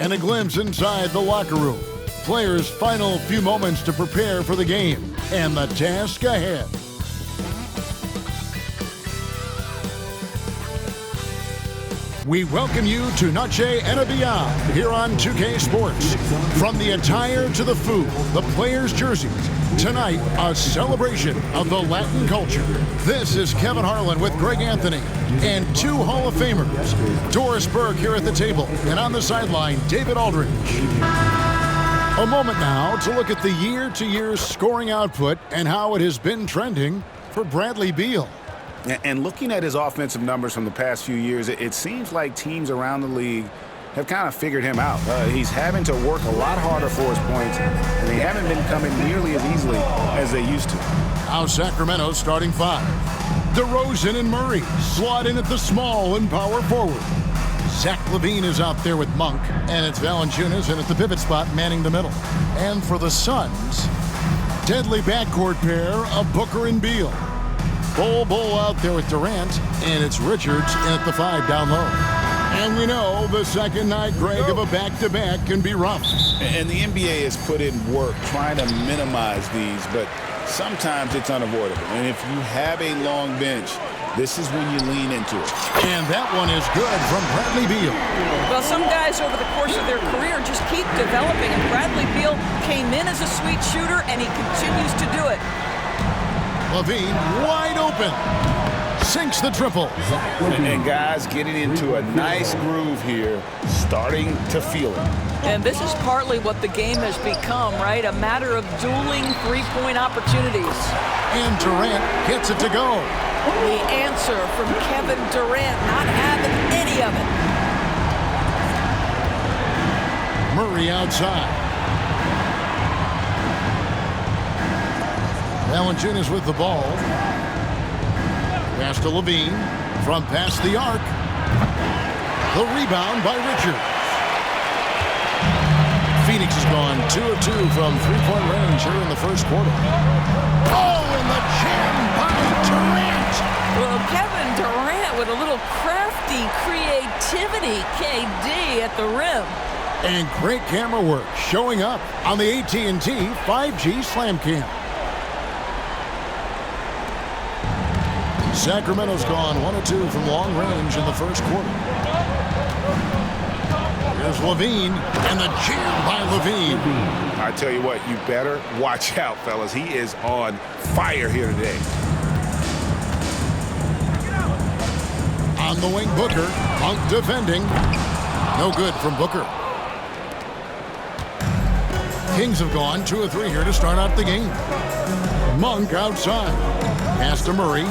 And a glimpse inside the locker room. Players' final few moments to prepare for the game and the task ahead. We welcome you to Noche and Beyond here on 2K Sports. From the attire to the food, the players' jerseys. Tonight, a celebration of the Latin culture. This is Kevin Harlan with Greg Anthony and two Hall of Famers. Doris Burke here at the table, and on the sideline, David Aldridge. A moment now to look at the year-to-year scoring output and how it has been trending for Bradley Beal. And looking at his offensive numbers from the past few years, it seems like teams around the league have kind of figured him out. He's having to work a lot harder for his points, and they haven't been coming nearly as easily as they used to. Now Sacramento starting five. Derozan and Murray slot in at the small and power forward. Zach LaVine is out there with Monk, and it's Valanciunas in at the pivot spot manning the middle. And for the Suns, deadly backcourt pair of Booker and Beal. Bull out there with Durant, and it's Richards in at the 5 down low. And we know the second night, Greg, of a back-to-back can be rough. And the NBA has put in work trying to minimize these, but sometimes it's unavoidable. And if you have a long bench, this is when you lean into it. And that one is good from Bradley Beal. Well, some guys over the course of their career just keep developing, and Bradley Beal came in as a sweet shooter, and he continues to do it. LaVine wide open. Sinks the triple. And guys getting into a nice groove here, starting to feel it. And this is partly what the game has become, right? A matter of dueling three-point opportunities. And Durant gets it to go. The answer from Kevin Durant, not having any of it. Murray outside. Valanciunas with the ball. Pass to LaVine. From past the arc. The rebound by Richards. Phoenix has gone 2 of 2 from three-point range here in the first quarter. Oh, and the jam by Durant. Well, Kevin Durant with a little crafty creativity, KD at the rim. And great camera work showing up on the AT&T 5G Slam Cam. Sacramento's gone 1 of 2 from long range in the first quarter. Here's LaVine, and the jam by LaVine. I tell you what, you better watch out, fellas. He is on fire here today. On the wing, Booker. Monk defending. No good from Booker. Kings have gone 2 of 3 here to start out the game. Monk outside. Pass to Murray.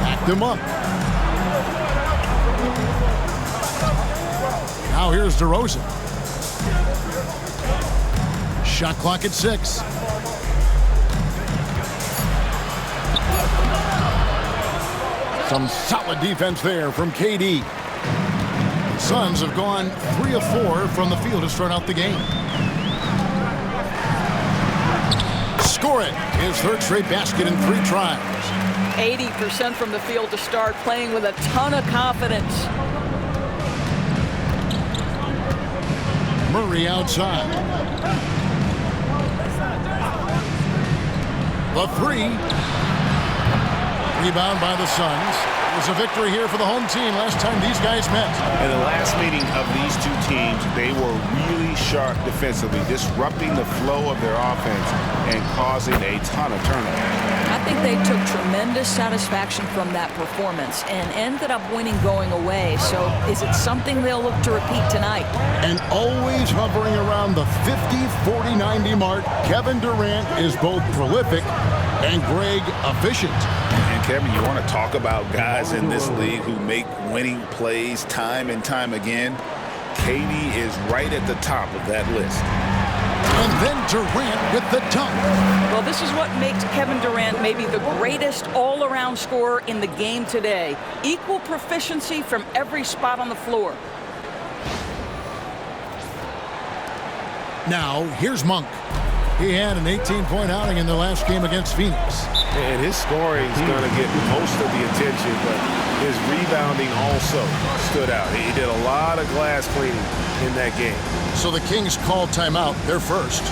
Backed him up. Now here's DeRozan. Shot clock at 6. Some solid defense there from KD. The Suns have gone 3 of 4 from the field to start out the game. Score it. His third straight basket in 3 tries. 80% from the field to start, playing with a ton of confidence. Murray outside. The 3. Rebound by the Suns. It was a victory here for the home team last time these guys met. In the last meeting of these two teams, they were really sharp defensively, disrupting the flow of their offense and causing a ton of turnovers. I think they took tremendous satisfaction from that performance and ended up winning going away. So is it something they'll look to repeat tonight? And always hovering around the 50, 40, 90 mark, Kevin Durant is both prolific and Greg efficient. And Kevin, you want to talk about guys in this league who make winning plays time and time again? KD is right at the top of that list. And then Durant with the dunk. Well, this is what makes Kevin Durant maybe the greatest all-around scorer in the game today. Equal proficiency from every spot on the floor. Now, here's Monk. He had an 18-point outing in the last game against Phoenix. And his scoring is going to get most of the attention, but his rebounding also stood out. He did a lot of glass cleaning in that game. So the Kings called timeout. They're first.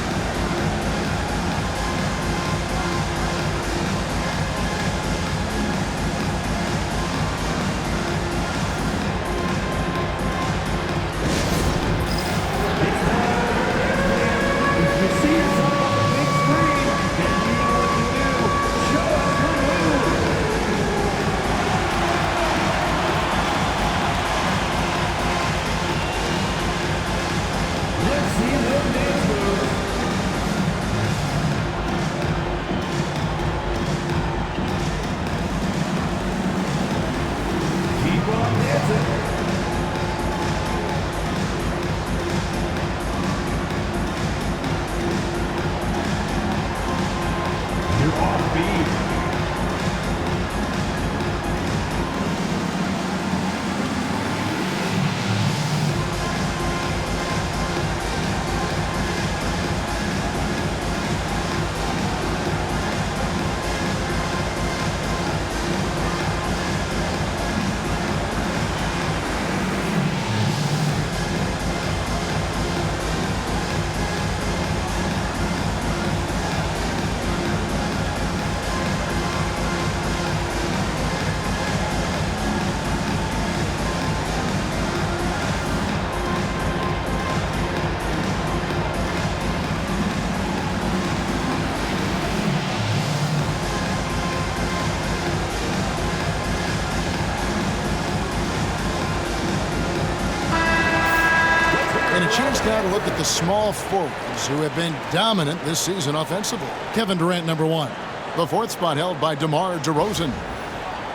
Chance now to look at the small forwards who have been dominant this season offensively. Kevin Durant, number one. The fourth spot held by DeMar Derozan.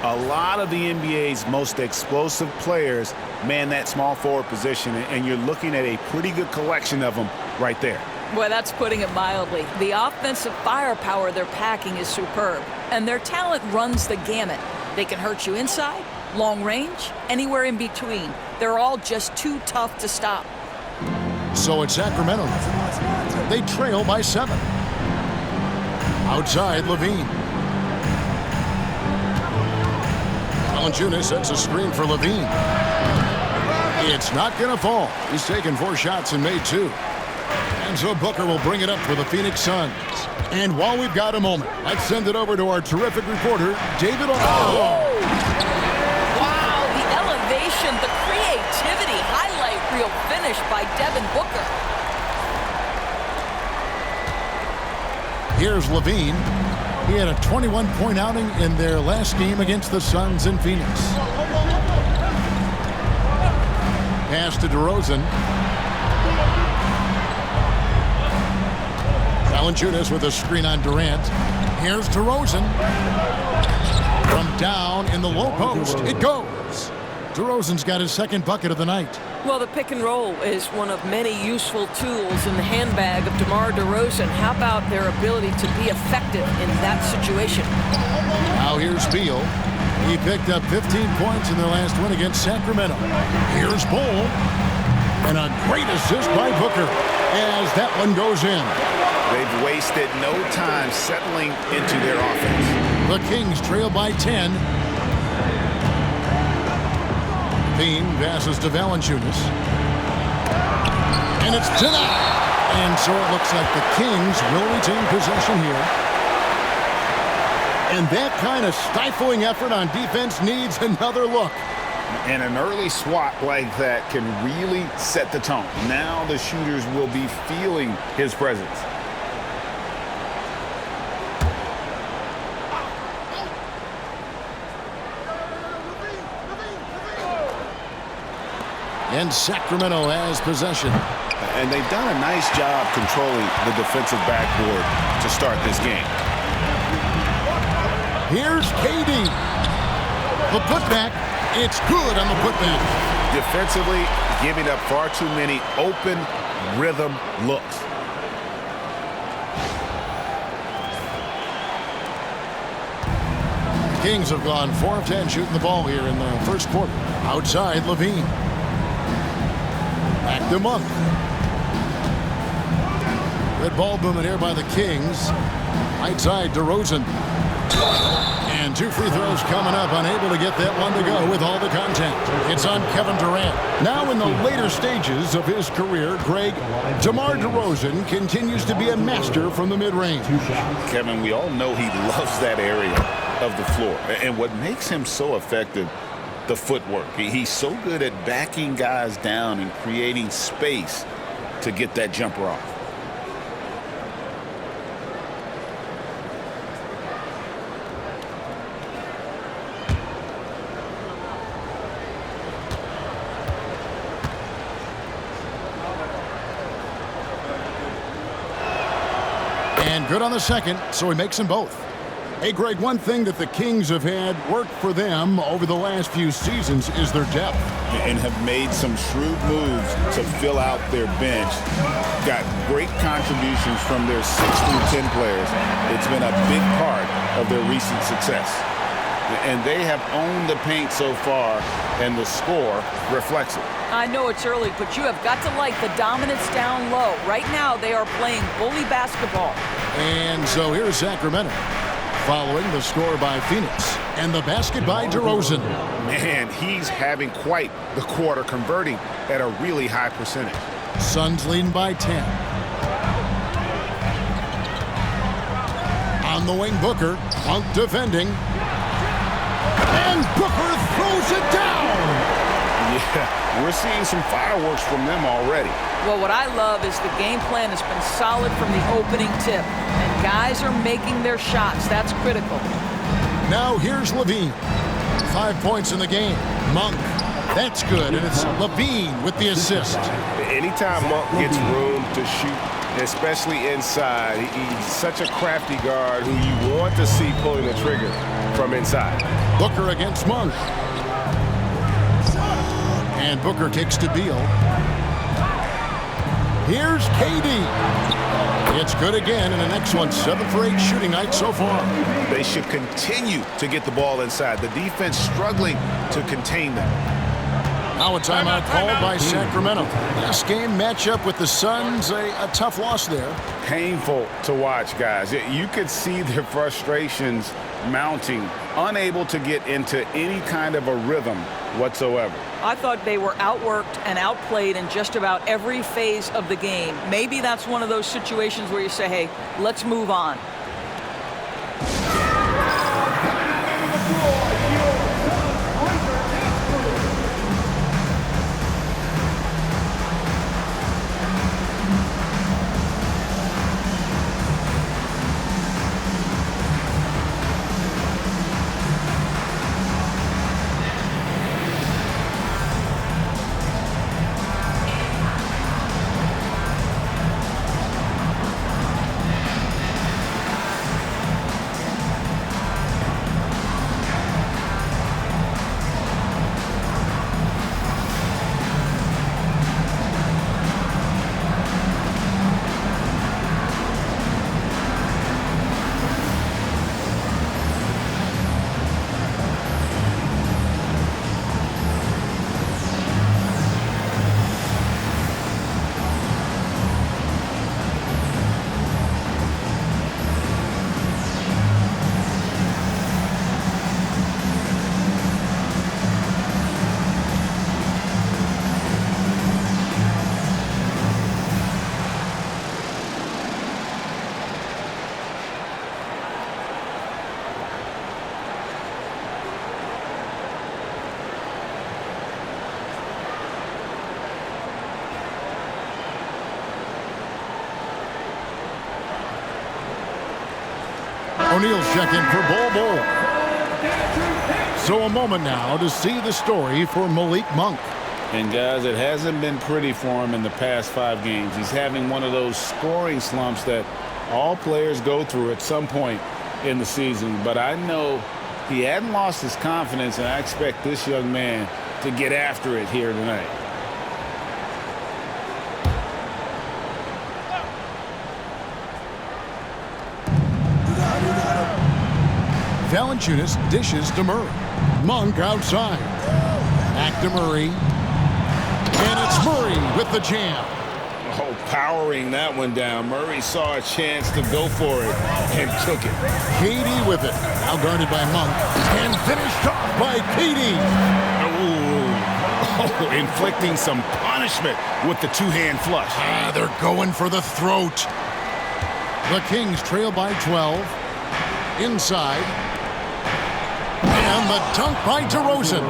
A lot of the NBA's most explosive players man that small forward position, and you're looking at a pretty good collection of them right there. Boy, that's putting it mildly. The offensive firepower they're packing is superb, and their talent runs the gamut. They can hurt you inside, long range, anywhere in between. They're all just too tough to stop. So it's Sacramento. They trail by 7. Outside, Levine. Valanciunas sets a screen for Levine. It's not going to fall. He's taken 4 shots and made 2. And so Booker will bring it up for the Phoenix Suns. And while we've got a moment, let's send it over to our terrific reporter, David. Wow, the elevation, the creativity, highlight reel finish by Devin Booker. Here's Levine. He had a 21-point outing in their last game against the Suns in Phoenix. Pass to Derozan. Valanciunas with a screen on Durant. Here's Derozan. From down in the low post, it goes. Derozan's got his second bucket of the night. Well, the pick and roll is one of many useful tools in the handbag of DeMar Derozan. How about their ability to be effective in that situation? Now here's Beal. He picked up 15 points in their last win against Sacramento. Here's Bull. And a great assist by Booker as that one goes in. They've wasted no time settling into their offense. The Kings trail by 10. Levine passes to Valanciunas. And it's denied. And so it looks like the Kings will retain possession here. And that kind of stifling effort on defense needs another look. And an early swat like that can really set the tone. Now the shooters will be feeling his presence. And Sacramento has possession. And they've done a nice job controlling the defensive backboard to start this game. Here's KD. The putback. It's good on the putback. Defensively, giving up far too many open rhythm looks. Kings have gone 4 of 10 shooting the ball here in the first quarter. Outside, Levine. Back to Monk. Good ball movement here by the Kings. Right side, Derozan. And 2 free throws coming up, unable to get that one to go with all the contact. It's on Kevin Durant. Now in the later stages of his career, Greg, DeMar Derozan continues to be a master from the mid-range. Kevin, we all know he loves that area of the floor. And what makes him so effective, the footwork. He's so good at backing guys down and creating space to get that jumper off. And good on the second, so he makes them both. Hey, Greg, one thing that the Kings have had work for them over the last few seasons is their depth. And have made some shrewd moves to fill out their bench. Got great contributions from their 6 through 10 players. It's been a big part of their recent success. And they have owned the paint so far, and the score reflects it. I know it's early, but you have got to like the dominance down low. Right now, they are playing bully basketball. And so here's Sacramento, following the score by Phoenix. And the basket by Derozan. Man, he's having quite the quarter, converting at a really high percentage. Suns leading by 10. On the wing, Booker. Monk defending. And Booker throws it down. Yeah, we're seeing some fireworks from them already. Well, what I love is the game plan has been solid from the opening tip. And guys are making their shots. That's critical. Now here's Levine. 5 points in the game. Monk. That's good. And it's Levine with the assist. Anytime Monk gets room to shoot, especially inside, he's such a crafty guard who you want to see pulling the trigger from inside. Booker against Monk. And Booker kicks to Beal. Here's KD. It's good again, and the next one, 7 for 8 shooting night so far. They should continue to get the ball inside. The defense struggling to contain them. Now a timeout called by Sacramento. This game matchup with the Suns, a tough loss there. Painful to watch, guys. You could see their frustrations mounting, unable to get into any kind of a rhythm whatsoever. I thought they were outworked and outplayed in just about every phase of the game. Maybe that's one of those situations where you say, hey, let's move on. O'Neal's checking for Bol. So a moment now to see the story for Malik Monk. And guys, it hasn't been pretty for him in the past 5 games. He's having one of those scoring slumps that all players go through at some point in the season. But I know he hadn't lost his confidence, and I expect this young man to get after it here tonight. Valanciunas dishes to Murray. Monk outside. Back to Murray. And it's Murray with the jam. Oh, powering that one down. Murray saw a chance to go for it and took it. KD with it. Now guarded by Monk. And finished off by KD. Oh, inflicting some punishment with the two-hand flush. They're going for the throat. The Kings trail by 12. Inside. And the dunk by Derozan.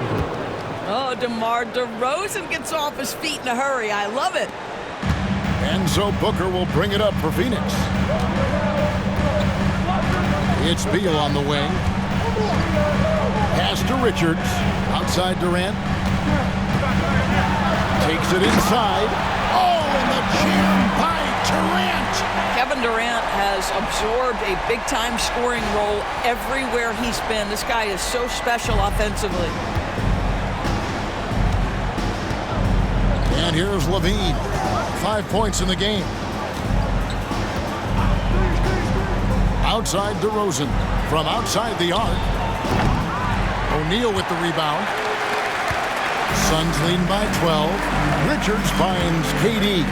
Oh, DeMar Derozan gets off his feet in a hurry. I love it. And so Booker will bring it up for Phoenix. It's Beal on the wing. Pass to Richards. Outside Durant. Takes it inside. Oh, and the jam by Durant. Kevin Durant has absorbed a big-time scoring role everywhere he's been. This guy is so special offensively. And here's Levine. 5 points in the game. Outside DeRozan. From outside the arc. O'Neal with the rebound. Suns leading by 12. Richards finds KD.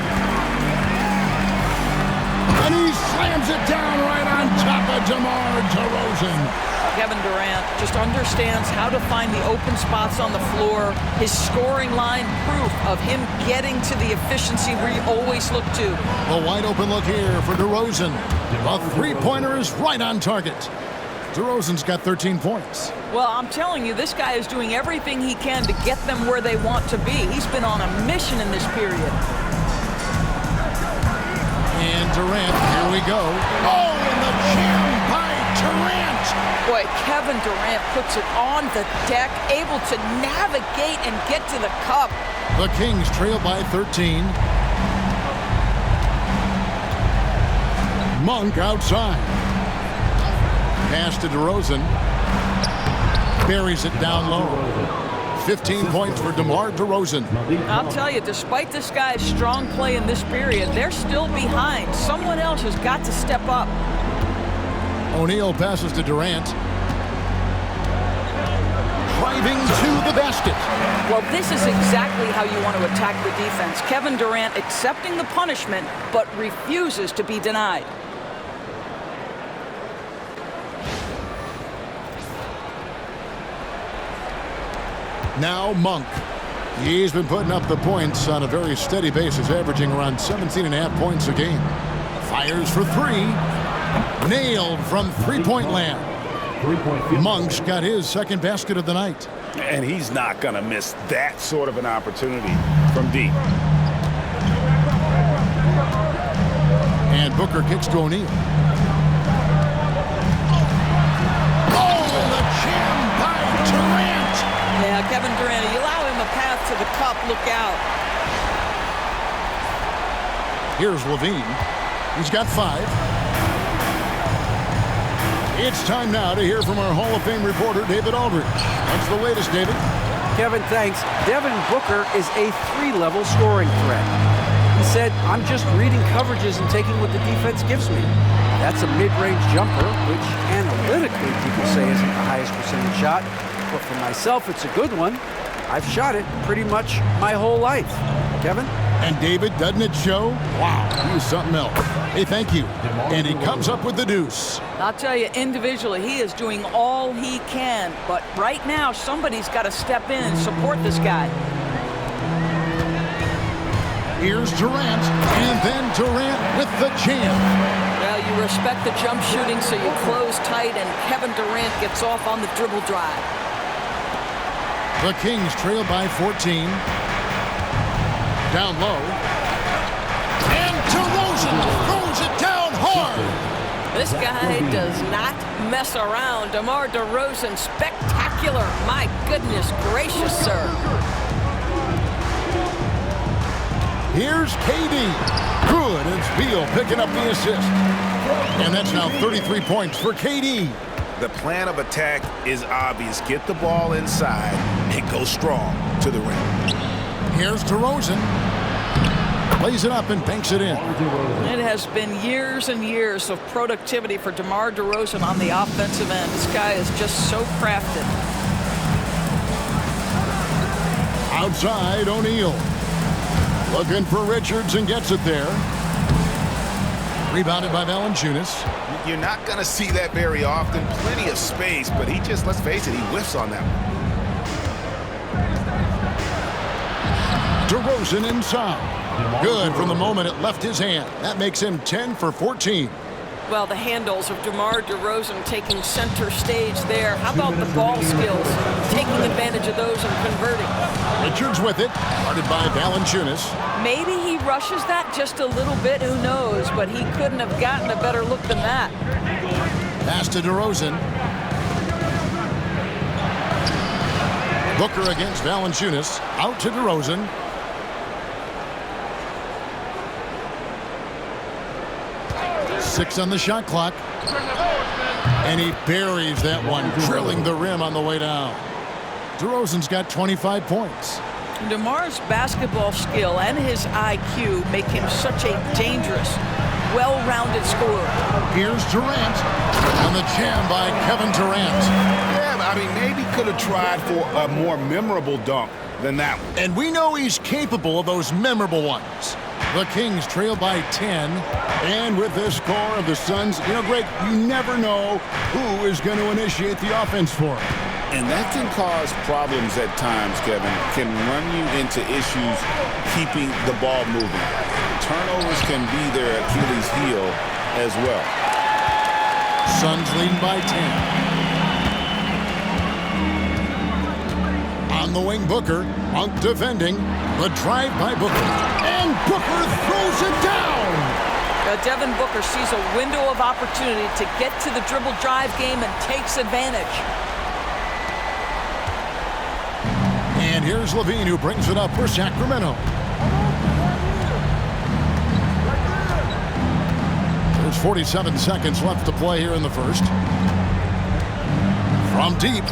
And he slams it down right on top of DeMar DeRozan. Kevin Durant just understands how to find the open spots on the floor. His scoring line proof of him getting to the efficiency we always look to. A wide open look here for DeRozan. A three-pointer is right on target. DeRozan's got 13 points. Well, I'm telling you, this guy is doing everything he can to get them where they want to be. He's been on a mission in this period. And Durant, here we go. Oh, and the jam by Durant. Boy, Kevin Durant puts it on the deck, able to navigate and get to the cup. The Kings trail by 13. Monk outside. Pass to DeRozan. Buries it down low. 15 points for DeMar DeRozan. I'll tell you, despite this guy's strong play in this period, they're still behind. Someone else has got to step up. O'Neal passes to Durant. Driving to the basket. Well, this is exactly how you want to attack the defense. Kevin Durant accepting the punishment, but refuses to be denied. Now Monk. He's been putting up the points on a very steady basis, averaging around 17.5 points a game. Fires for three. Nailed from three-point land. Monk's got his second basket of the night. And he's not going to miss that sort of an opportunity from deep. And Booker kicks to O'Neal. Oh, the jam by Durant. Yeah, Kevin Durant, you allow him a path to the cup, look out. Here's Levine. He's got 5. It's time now to hear from our Hall of Fame reporter, David Aldridge. What's the latest, David? Kevin, thanks. Devin Booker is a 3-level scoring threat. He said, I'm just reading coverages and taking what the defense gives me. That's a mid-range jumper, which analytically people say isn't the highest percentage shot. But for myself, it's a good one. I've shot it pretty much my whole life. Kevin? And David, doesn't it show? Wow, he's something else. Hey, thank you. And he comes up with the deuce. I'll tell you, individually, he is doing all he can. But right now, somebody's got to step in and support this guy. Here's Durant, and then Durant with the jam. Well, you respect the jump shooting, so you close tight, and Kevin Durant gets off on the dribble drive. The Kings trail by 14. Down low. And DeRozan throws it down hard. This guy does not mess around. DeMar DeRozan, spectacular. My goodness gracious, sir. Here's KD. Good. It's Beal picking up the assist. And that's now 33 points for KD. The plan of attack is obvious. Get the ball inside and go strong to the rim. Here's DeRozan. Plays it up and banks it in. It has been years and years of productivity for DeMar DeRozan on the offensive end. This guy is just so crafted. Outside, O'Neal. Looking for Richards and gets it there. Rebounded by Valanciunas. You're not going to see that very often. Plenty of space, but he just, let's face it, he whiffs on that one. Derozan inside. Good from the moment it left his hand. That makes him 10 for 14. Well, the handles of DeMar DeRozan taking center stage there. How about the ball skills? Taking advantage of those and converting. Richards with it. Guarded by Valanciunas. Maybe he rushes that just a little bit, who knows, but he couldn't have gotten a better look than that. Pass to Derozan. Booker against Valanciunas. Out to Derozan. Six on the shot clock. And he buries that one, drilling the rim on the way down. DeRozan's got 25 points. DeMar's basketball skill and his IQ make him such a dangerous, well-rounded scorer. Here's Durant. On the jam by Kevin Durant. Yeah, I mean, maybe could have tried for a more memorable dunk than that one. And we know he's capable of those memorable ones. The Kings trail by 10. And with this score of the Suns, Greg, you never know who is going to initiate the offense for him. And that can cause problems at times, Kevin. Can run you into issues keeping the ball moving. Turnovers can be their Achilles heel as well. Suns leading by 10. On the wing, Booker. Monk defending. The drive by Booker. And Booker throws it down. Devin Booker sees a window of opportunity to get to the dribble drive game and takes advantage. And here's Levine, who brings it up for Sacramento. There's 47 seconds left to play here in the first. From deep.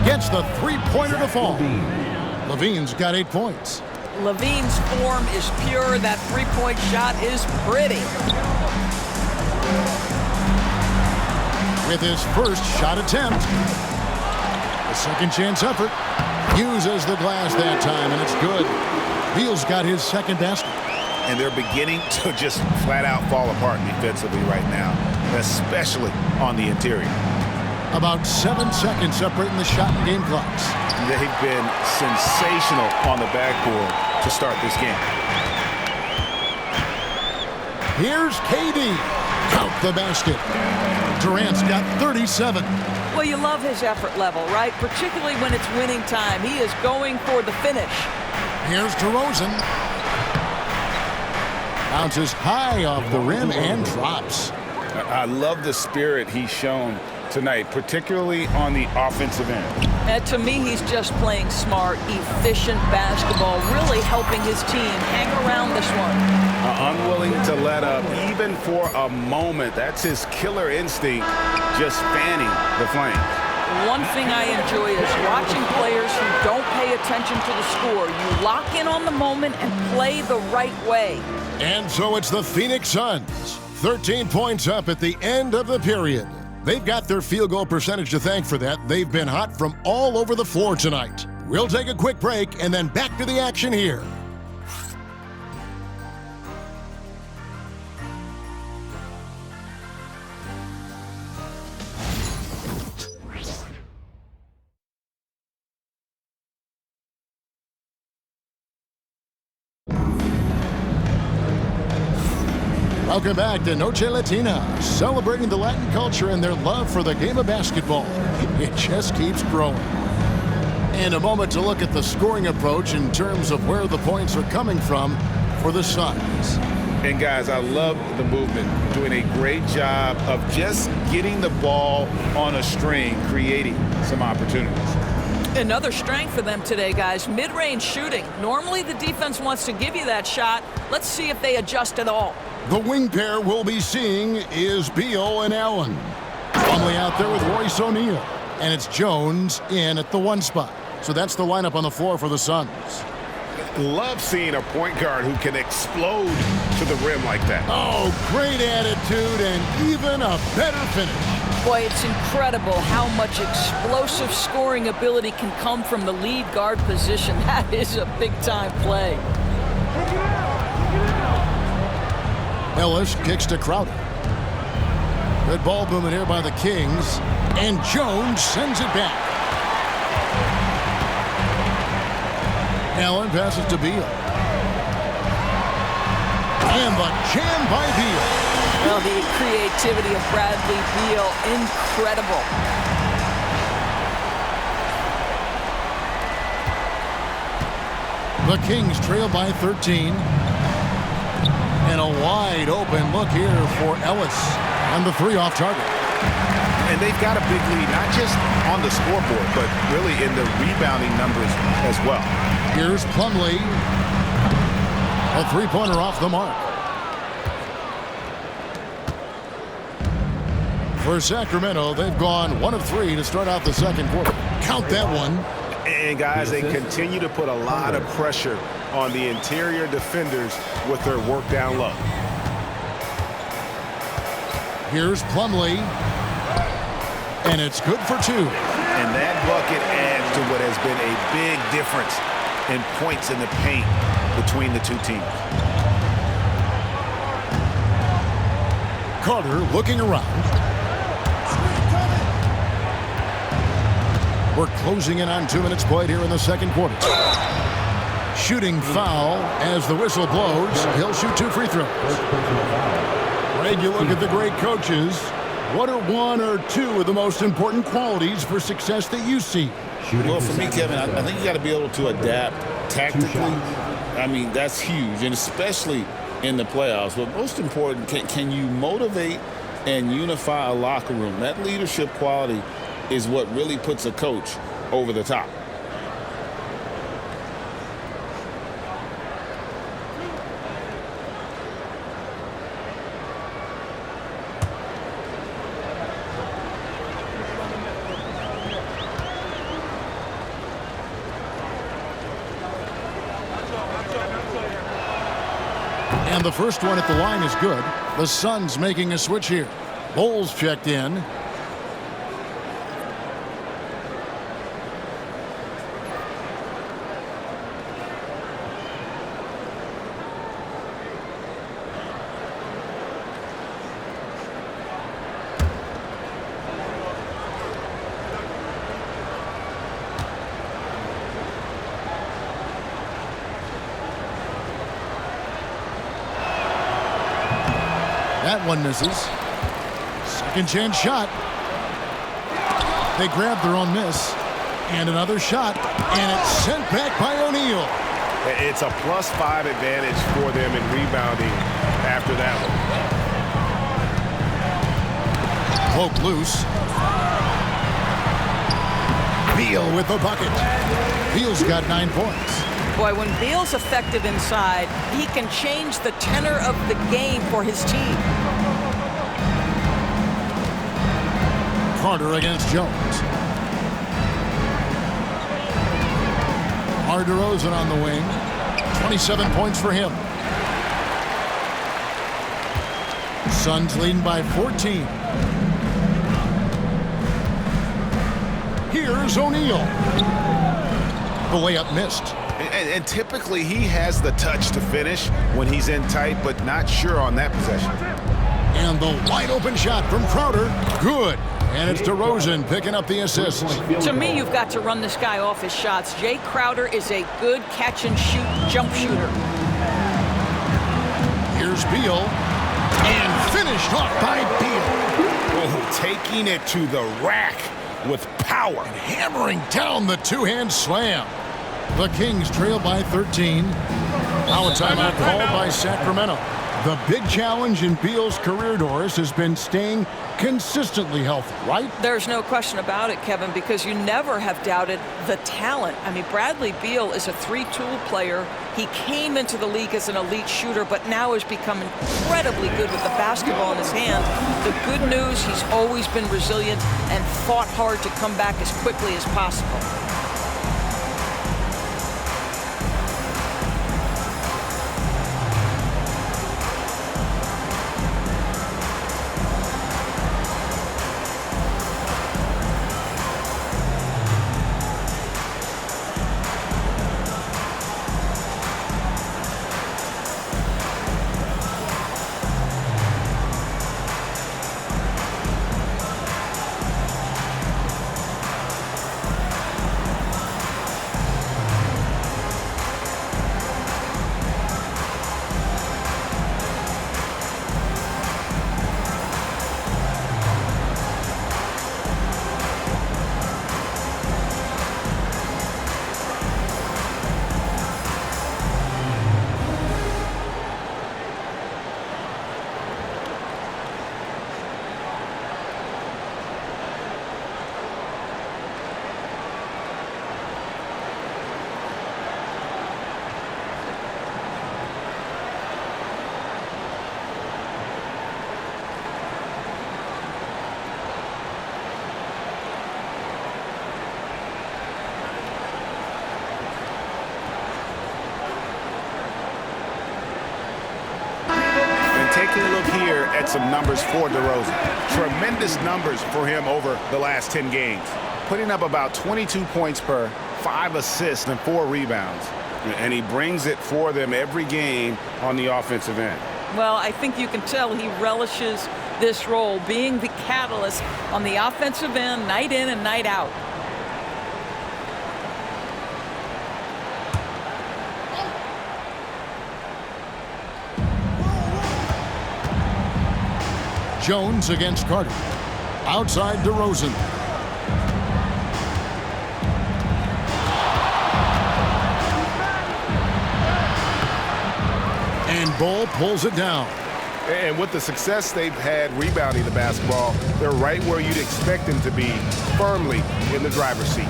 Gets the three-pointer to fall. Levine's got 8 points. Levine's form is pure. That three-point shot is pretty. With his first shot attempt. A second chance effort. Uses the glass that time, and it's good. Beal's got his second basket. And they're beginning to just flat out fall apart defensively right now, especially on the interior. About 7 seconds separating the shot and game clocks. They've been sensational on the backboard to start this game. Here's KD. Count the basket. Durant's got 37. Well, you love his effort level, right? Particularly when it's winning time. He is going for the finish. Here's DeRozan. Bounces high off the rim and drops. I love the spirit he's shown tonight, particularly on the offensive end. To me, he's just playing smart, efficient basketball, really helping his team hang around this one. Unwilling to let up even for a moment. That's his killer instinct, just fanning the flames. One thing I enjoy is watching players who don't pay attention to the score. You lock in on the moment and play the right way. And so it's the Phoenix Suns. 13 points up at the end of the period. They've got their field goal percentage to thank for that. They've been hot from all over the floor tonight. We'll take a quick break and then back to the action here. Welcome back to Noche Latina, celebrating the Latin culture and their love for the game of basketball. It just keeps growing. And a moment to look at the scoring approach in terms of where the points are coming from for the Suns. And guys, I love the movement, doing a great job of just getting the ball on a string, creating some opportunities. Another strength for them today, guys, mid-range shooting. Normally the defense wants to give you that shot. Let's see if they adjust at all. The wing pair we'll be seeing is Beal and Allen. Plumlee out there with Royce O'Neal. And it's Jones in at the 1 spot. So that's the lineup on the floor for the Suns. Love seeing a point guard who can explode to the rim like that. Oh, great attitude and even a better finish. Boy, it's incredible how much explosive scoring ability can come from the lead guard position. That is a big-time play. Ellis kicks to Crowder. Good ball movement here by the Kings. And Jones sends it back. Allen passes to Beal. And the jam by Beal. Well, the creativity of Bradley Beal, incredible. The Kings trail by 13. And a wide open look here for Ellis. And the three off target. And they've got a big lead, not just on the scoreboard, but really in the rebounding numbers as well. Here's Plumlee. A three-pointer off the mark. For Sacramento, they've gone 1 of 3 to start out the second quarter. Count that one. And guys, they continue to put a lot of pressure on the interior defenders with their work down low. Here's Plumlee. And it's good for 2. And that bucket adds to what has been a big difference in points in the paint between the two teams. Carter looking around. We're closing in on 2 minutes played here in the second quarter. Shooting foul as the whistle blows. He'll shoot 2 free throws. Greg, you look at the great coaches. What are 1 or 2 of the most important qualities for success that you see? Well, for me, Kevin, I think you got to be able to adapt tactically. I mean, that's huge, and especially in the playoffs. But most important, can you motivate and unify a locker room? That leadership quality is what really puts a coach over the top. And the first one at the line is good. The Suns making a switch here. Bowles checked in. That one misses. Second chance shot. They grab their own miss. And another shot. And it's sent back by O'Neal. It's a +5 advantage for them in rebounding after that one. Poke loose. Beal with the bucket. Beal's got 9 points. Boy, when Beal's effective inside, he can change the tenor of the game for his team. Carter against Jones. Derozan on the wing. 27 points for him. Suns leading by 14. Here's O'Neal. The layup missed. And typically he has the touch to finish when he's in tight, but not sure on that possession. And the wide open shot from Crowder. Good. And it's Derozan picking up the assist. To me, you've got to run this guy off his shots. Jay Crowder is a good catch-and-shoot jump shooter. Here's Beal. And finished off by Beal. Oh, taking it to the rack with power. And hammering down the two-hand slam. The Kings trail by 13. Now a timeout called by Sacramento. The big challenge in Beal's career, Doris, has been staying consistently healthy, right? There's no question about it, Kevin, because you never have doubted the talent. I mean, Bradley Beal is a 3-tool player. He came into the league as an elite shooter, but now has become incredibly good with the basketball in his hand. The good news, he's always been resilient and fought hard to come back as quickly as possible. taking a look here at some numbers for DeRozan. Tremendous numbers for him over the last 10 games. Putting up about 22 points per 5 assists and 4 rebounds. And he brings it for them every game on the offensive end. Well, I think you can tell he relishes this role, being the catalyst on the offensive end, night in and night out. Jones against Carter. Outside DeRozan. And Bull pulls it down. And with the success they've had rebounding the basketball, they're right where you'd expect them to be, firmly in the driver's seat.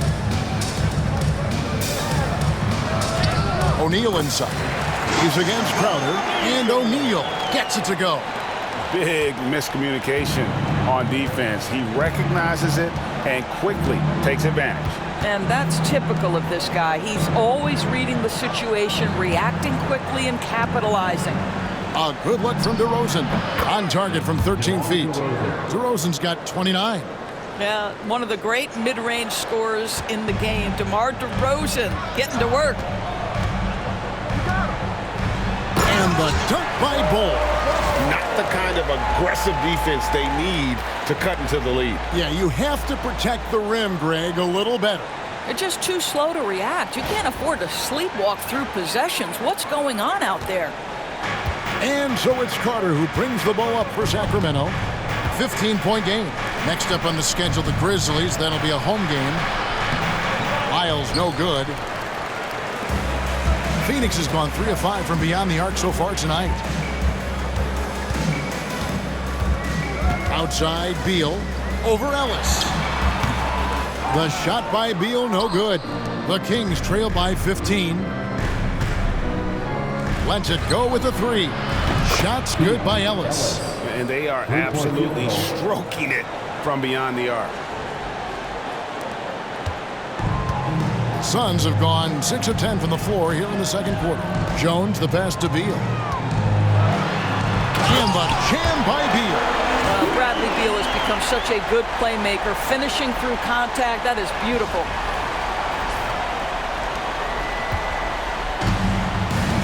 O'Neal inside. He's against Crowder, and O'Neal gets it to go. Big miscommunication on defense. He recognizes it and quickly takes advantage. And that's typical of this guy. He's always reading the situation, reacting quickly, and capitalizing. A good look from DeRozan. On target from 13 feet. DeRozan's got 29. Yeah, one of the great mid-range scorers in the game, DeMar DeRozan, getting to work. And the dunk by Bull. Not the kind of aggressive defense they need to cut into the lead. Yeah, you have to protect the rim, Greg, a little better. They're just too slow to react. You can't afford to sleepwalk through possessions. What's going on out there? And so it's Carter who brings the ball up for Sacramento. 15-point game. Next up on the schedule, the Grizzlies. That'll be a home game. Miles, no good. Phoenix has gone 3 of 5 from beyond the arc so far tonight. Outside, Beal over Ellis. The shot by Beal, no good. The Kings trail by 15. Lets it go with a 3. Shots good by Ellis. And they are absolutely stroking it from beyond the arc. Suns have gone 6 of 10 from the floor here in the second quarter. Jones, the pass to Beal. And the jam by Beal. Bradley Beal has become such a good playmaker, finishing through contact. That is beautiful.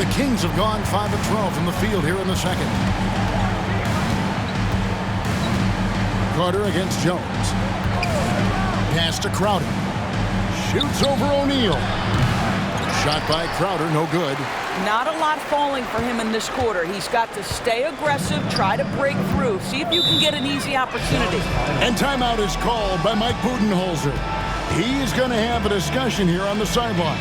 The Kings have gone 5 of 12 from the field here in the second. Carter against Jones. Pass to Crowder. Shoots over O'Neal. Shot by Crowder, no good. Not a lot falling for him in this quarter. He's got to stay aggressive, try to break through, see if you can get an easy opportunity. And timeout is called by Mike Budenholzer. He's going to have a discussion here on the sideline.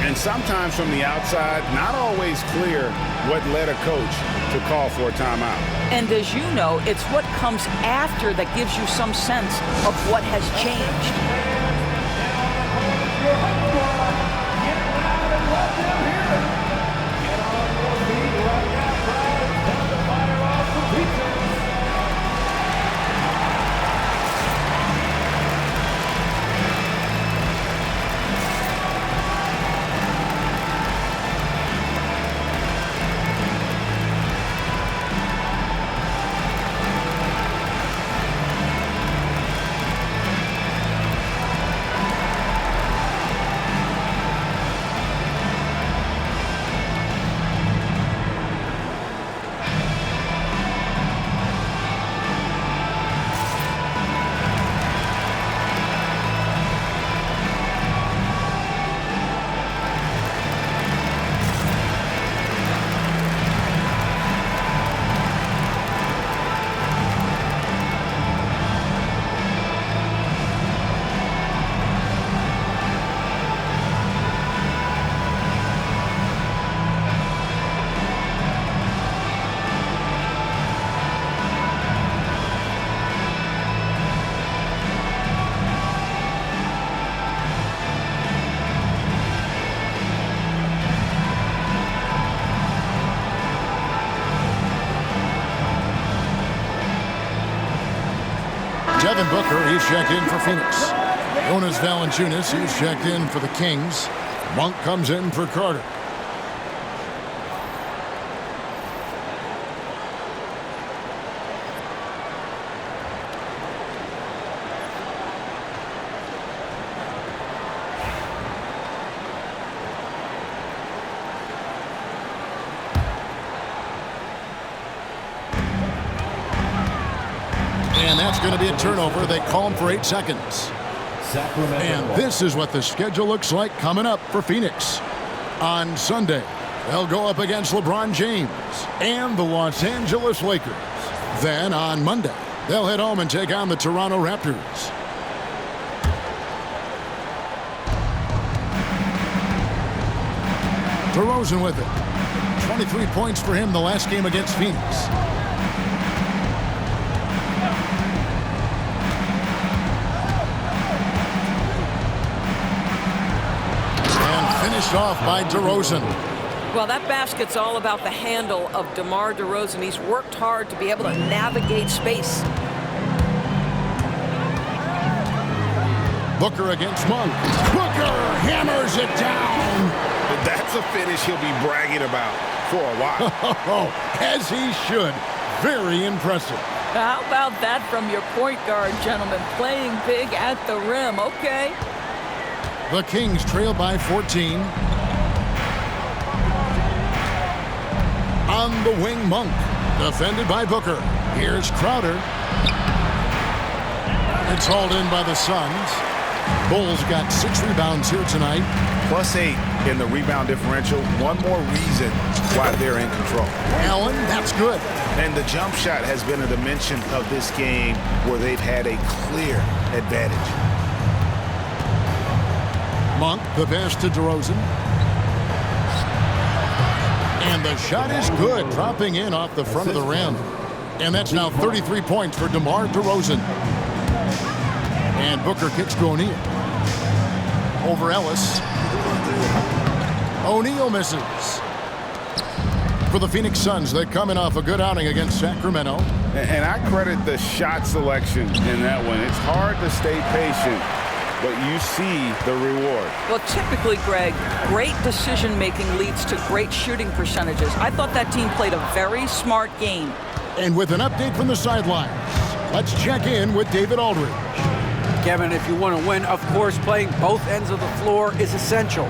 And sometimes from the outside, not always clear what led a coach to call for a timeout. And as you know, it's what comes after that gives you some sense of what has changed. Devin Booker, he's checked in for Phoenix. Jonas Valanciunas, he's checked in for the Kings. Monk comes in for Carter. It's going to be a turnover. They call him for 8 seconds. Sacramento. And this is what the schedule looks like coming up for Phoenix. On Sunday, they'll go up against LeBron James and the Los Angeles Lakers. Then on Monday, they'll head home and take on the Toronto Raptors. Derozan with it. 23 points for him the last game against Phoenix. Finished off by Derozan. Well, that basket's all about the handle of DeMar Derozan. He's worked hard to be able to navigate space. Booker against Monk. Booker hammers it down. That's a finish he'll be bragging about for a while. As he should. Very impressive. How about that from your point guard, gentlemen? Playing big at the rim. Okay. The Kings trail by 14. On the wing, Monk. Defended by Booker. Here's Crowder. It's hauled in by the Suns. Bulls got 6 rebounds here tonight. +8 in the rebound differential. One more reason why they're in control. Allen, that's good. And the jump shot has been a dimension of this game where they've had a clear advantage. Monk, the pass to Derozan. And the shot is good, dropping in off the front of the rim. And that's now 33 points for DeMar Derozan. And Booker kicks to O'Neal. Over Ellis. O'Neal misses. For the Phoenix Suns, they're coming off a good outing against Sacramento. And I credit the shot selection in that one. It's hard to stay patient, but you see the reward. Well, typically, Greg, great decision-making leads to great shooting percentages. I thought that team played a very smart game. And with an update from the sidelines, let's check in with David Aldridge. Kevin, if you want to win, of course, playing both ends of the floor is essential.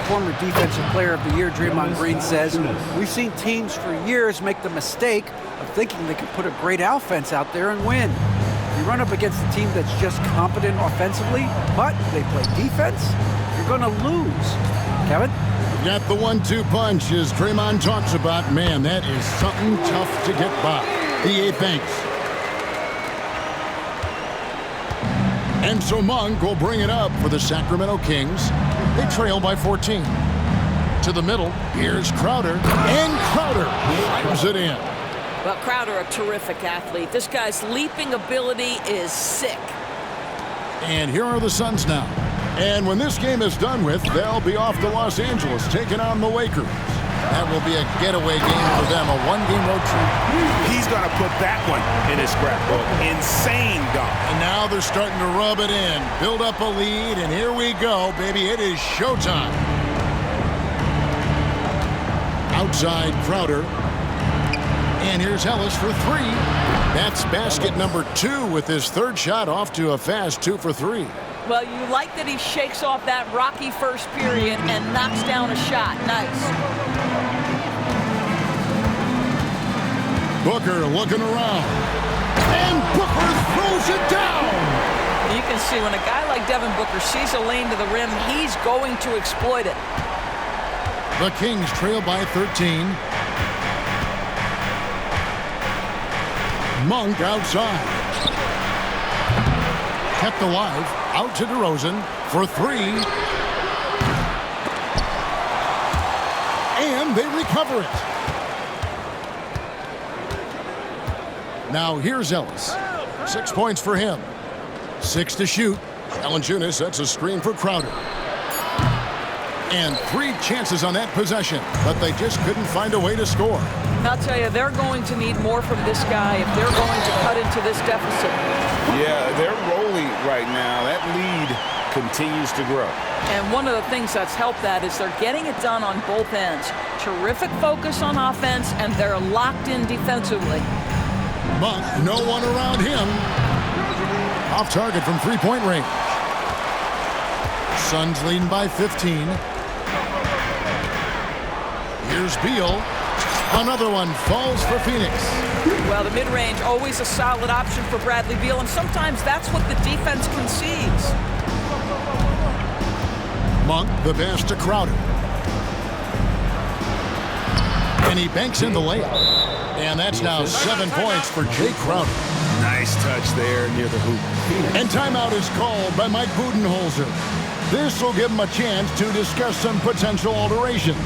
Former Defensive Player of the Year Draymond Green says, we've seen teams for years make the mistake of thinking they can put a great offense out there and win. You run up against a team that's just competent offensively, but they play defense, you're going to lose. Kevin? Got the 1-2 punch, as Draymond talks about. Man, that is something tough to get by. D.A. thanks. And so Monk will bring it up for the Sacramento Kings. They trail by 14. To the middle, here's Crowder. And Crowder slams it in. Well, Crowder, a terrific athlete. This guy's leaping ability is sick. And here are the Suns now. And when this game is done with, they'll be off to Los Angeles, taking on the Lakers. That will be a getaway game for them, a one-game road trip. He's going to put that one in his scrapbook. Insane dunk. And now they're starting to rub it in, build up a lead, and here we go, baby. It is showtime. Outside Crowder. And here's Ellis for 3. That's basket number 2 with his third shot off to a fast 2 for 3. Well, you like that he shakes off that rocky first period and knocks down a shot. Nice. Booker looking around. And Booker throws it down. You can see when a guy like Devin Booker sees a lane to the rim, he's going to exploit it. The Kings trail by 13. Monk outside. Kept alive. Out to Derozan for 3. And they recover it. Now here's Ellis. 6 points for him. 6 to shoot. Valanciunas sets a screen for Crowder. And 3 chances on that possession, but they just couldn't find a way to score. I'll tell you, they're going to need more from this guy if they're going to cut into this deficit. Yeah, they're rolling right now. That lead continues to grow. And one of the things that's helped that is they're getting it done on both ends. Terrific focus on offense, and they're locked in defensively. Monk, no one around him. Off target from three-point range. Suns leading by 15. Here's Beal. Another one falls for Phoenix. Well, the mid-range, always a solid option for Bradley Beal, and sometimes that's what the defense concedes. Monk, the pass to Crowder. And he banks in the layup. And that's now 7 points for Jay Crowder. Nice touch there near the hoop. And timeout is called by Mike Budenholzer. This will give him a chance to discuss some potential alterations.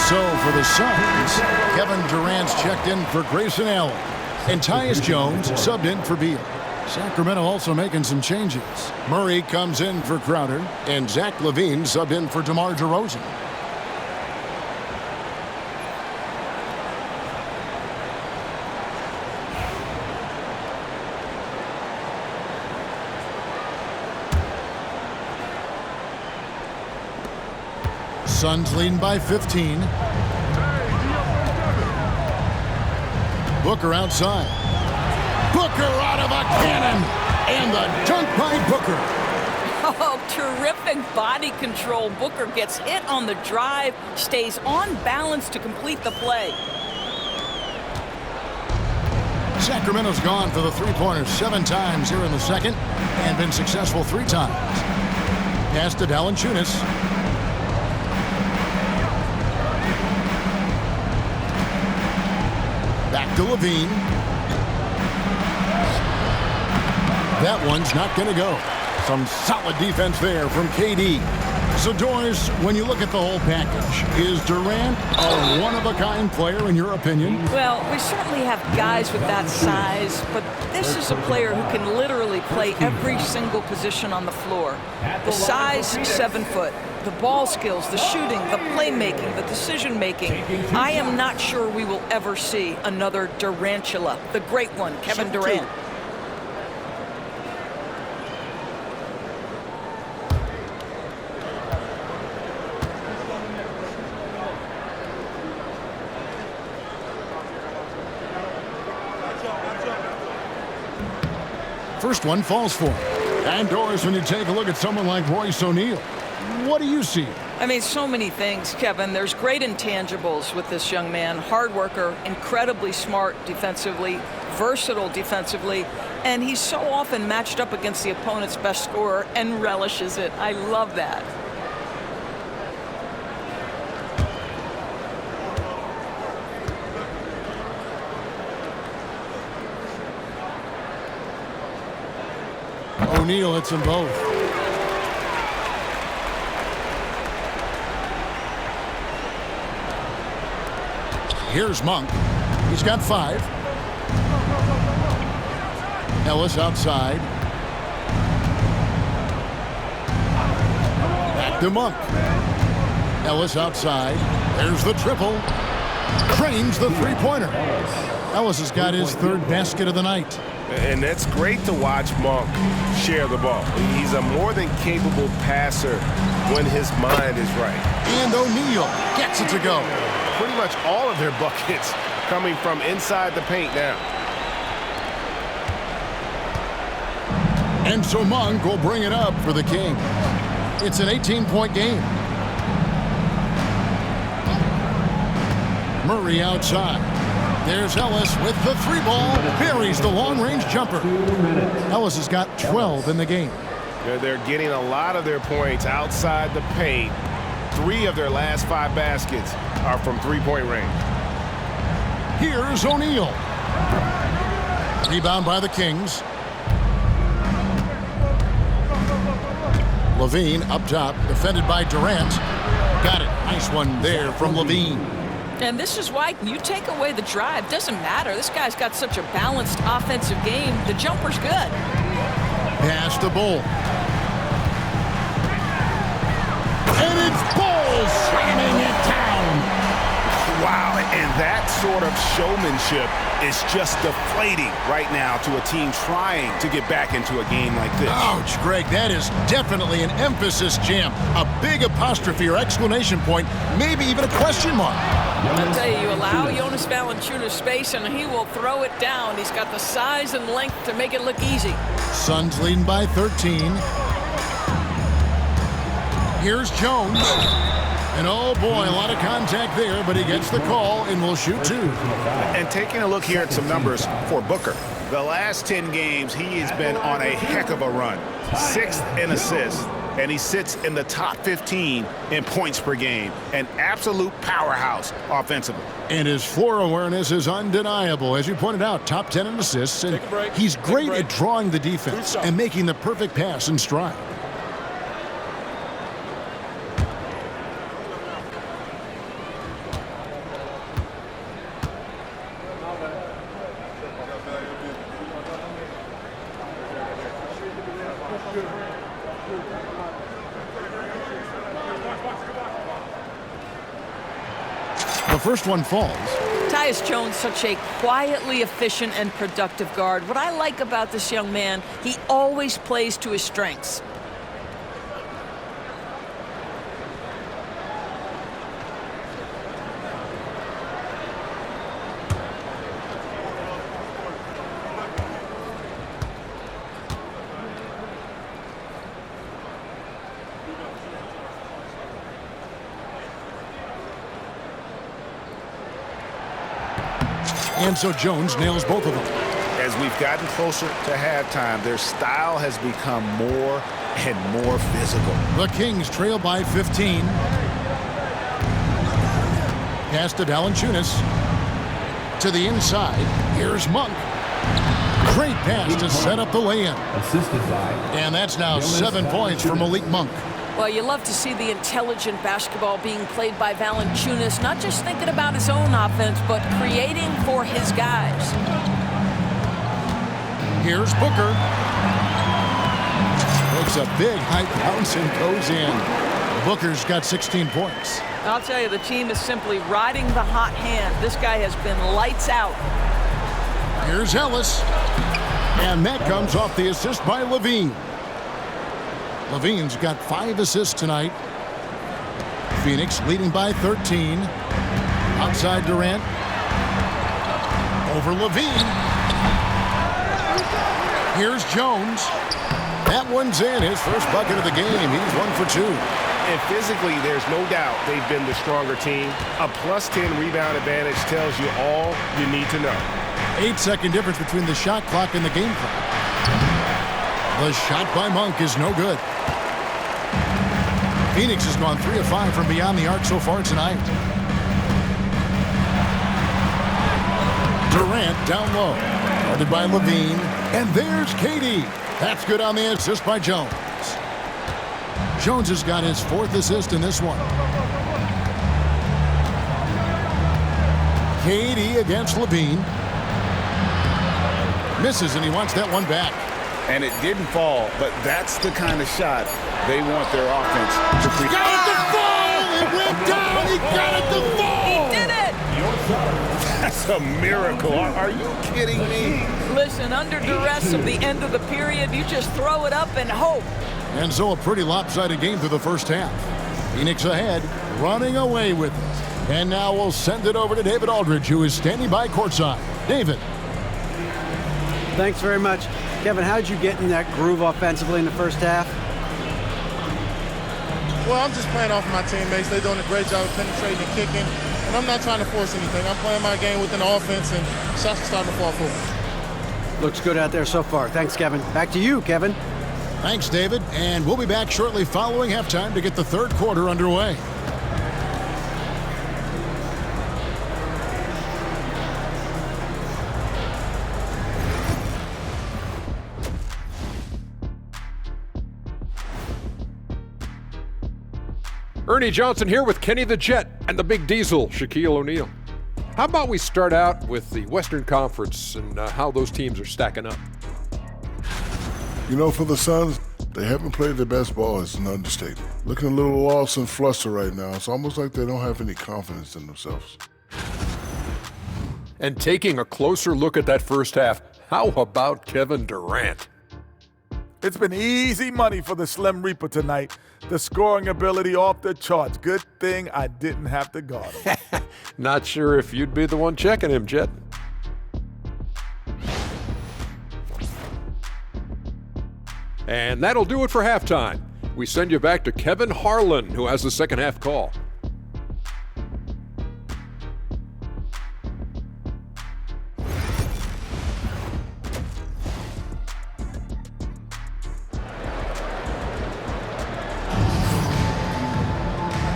So for the Suns, Kevin Durant's checked in for Grayson Allen. And Tyus Jones subbed in for Beal. Sacramento also making some changes. Murray comes in for Crowder. And Zach LaVine subbed in for DeMar Derozan. Suns leading by 15. Booker outside. Booker out of a cannon. And the dunk by Booker. Oh, terrific body control. Booker gets hit on the drive, stays on balance to complete the play. Sacramento's gone for the three-pointers 7 times here in the second and been successful 3 times. Pass to Valanciunas. Back to LaVine. That one's not going to go. Some solid defense there from KD. So, Doris, when you look at the whole package, is Durant a one-of-a-kind player in your opinion? Well, we certainly have guys with that size, but this is a player who can literally play every single position on the floor. The size, 7 foot. The ball skills, the shooting, the playmaking, the decision-making. I am not sure we will ever see another Durantula, the great one, Kevin Durant. First one falls for him. And Doris, when you take a look at someone like Royce O'Neal, what do you see? I mean, so many things, Kevin. There's great intangibles with this young man. Hard worker, incredibly smart defensively, versatile defensively, and he's so often matched up against the opponent's best scorer and relishes it. I love that. O'Neal hits them both. Here's Monk. He's got 5. Ellis outside. Back to Monk. Ellis outside. There's the triple. Cranes the three-pointer. Ellis has got his 3rd basket of the night. And that's great to watch Monk share the ball. He's a more than capable passer when his mind is right. And O'Neal gets it to go. Pretty much all of their buckets coming from inside the paint now. And so Monk will bring it up for the Kings. It's an 18-point game. Murray outside. There's Ellis with the three ball. Buries the long-range jumper. Ellis has got 12 in the game. They're getting a lot of their points outside the paint. 3 of their last 5 baskets are from three-point range. Here's O'Neal. Rebound by the Kings. Levine up top, defended by Durant. Got it. Nice one there from Levine. And this is why you take away the drive. Doesn't matter. This guy's got such a balanced offensive game. The jumper's good. Pass to Bull. And it's Bull slamming it down. Wow, and that sort of showmanship is just deflating right now to a team trying to get back into a game like this. Ouch, Greg, that is definitely an emphasis jam. A big apostrophe or exclamation point, maybe even a question mark. I'll tell you, you allow Jonas Valanciunas space and he will throw it down. He's got the size and length to make it look easy. Suns leading by 13. Here's Jones. And oh boy, a lot of contact there, but he gets the call and will shoot 2. And taking a look here at some numbers for Booker. The last 10 games, he has been on a heck of a run. 6th in assists, and he sits in the top 15 in points per game. An absolute powerhouse offensively. And his floor awareness is undeniable. As you pointed out, top 10 in assists, and he's great at drawing the defense and making the perfect pass in stride. The first one falls. Tyus Jones, such a quietly efficient and productive guard. What I like about this young man, he always plays to his strengths. And so Jones nails both of them. As we've gotten closer to halftime, their style has become more and more physical. The Kings trail by 15. Pass to Valanciunas. To the inside. Here's Monk. Great pass to set up the lay-in. And that's now 7 points for Malik Monk. Well, you love to see the intelligent basketball being played by Valanciunas, not just thinking about his own offense, but creating for his guys. Here's Booker. Makes a big high bounce and goes in. Booker's got 16 points. I'll tell you, the team is simply riding the hot hand. This guy has been lights out. Here's Ellis. And that comes off the assist by Levine. Levine's got 5 assists tonight. Phoenix leading by 13. Outside Durant. Over Levine. Here's Jones. That one's in. His first bucket of the game. He's 1 for 2. And physically, there's no doubt they've been the stronger team. A +10 rebound advantage tells you all you need to know. 8-second difference between the shot clock and the game clock. The shot by Monk is no good. Phoenix has gone 3 of 5 from beyond the arc so far tonight. Durant down low. Guarded by Levine. And there's Katie. That's good on the assist by Jones. Jones has got his 4th assist in this one. Katie against Levine. Misses, and he wants that one back. And it didn't fall, but that's the kind of shot they want their offense to create. Got it to fall! It went down! He got it to fall! He did it! That's a miracle. Are you kidding me? Listen, under duress of the end of the period, you just throw it up and hope. And so a pretty lopsided game through the first half. Phoenix ahead, running away with it. And now we'll send it over to David Aldridge, who is standing by courtside. David. Thanks very much. Kevin, how did you get in that groove offensively in the first half? Well, I'm just playing off my teammates. They're doing a great job of penetrating and kicking. And I'm not trying to force anything. I'm playing my game within the offense, and shots are starting to fall forward. Looks good out there so far. Thanks, Kevin. Back to you, Kevin. Thanks, David. And we'll be back shortly following halftime to get the third quarter underway. Ernie Johnson here with Kenny the Jet and the Big Diesel, Shaquille O'Neal. How about we start out with the Western Conference and how those teams are stacking up? You know, for the Suns, they haven't played their best ball. It's an understatement. Looking a little lost and flustered right now. It's almost like they don't have any confidence in themselves. And taking a closer look at that first half, how about Kevin Durant? It's been easy money for the Slim Reaper tonight. The scoring ability off the charts. Good thing I didn't have to guard him. Not sure if you'd be the one checking him, Jet. And that'll do it for halftime. We send you back to Kevin Harlan, who has the second half call.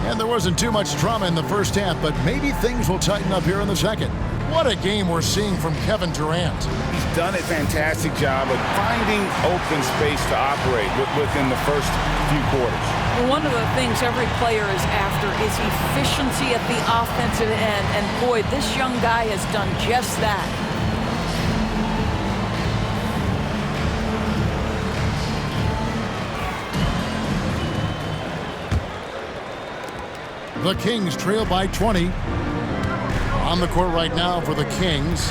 And there wasn't too much drama in the first half, but maybe things will tighten up here in the second. What a game we're seeing from Kevin Durant. He's done a fantastic job of finding open space to operate within the first few quarters. Well, one of the things every player is after is efficiency at the offensive end. And boy, this young guy has done just that. The Kings trail by 20. On the court right now for the Kings,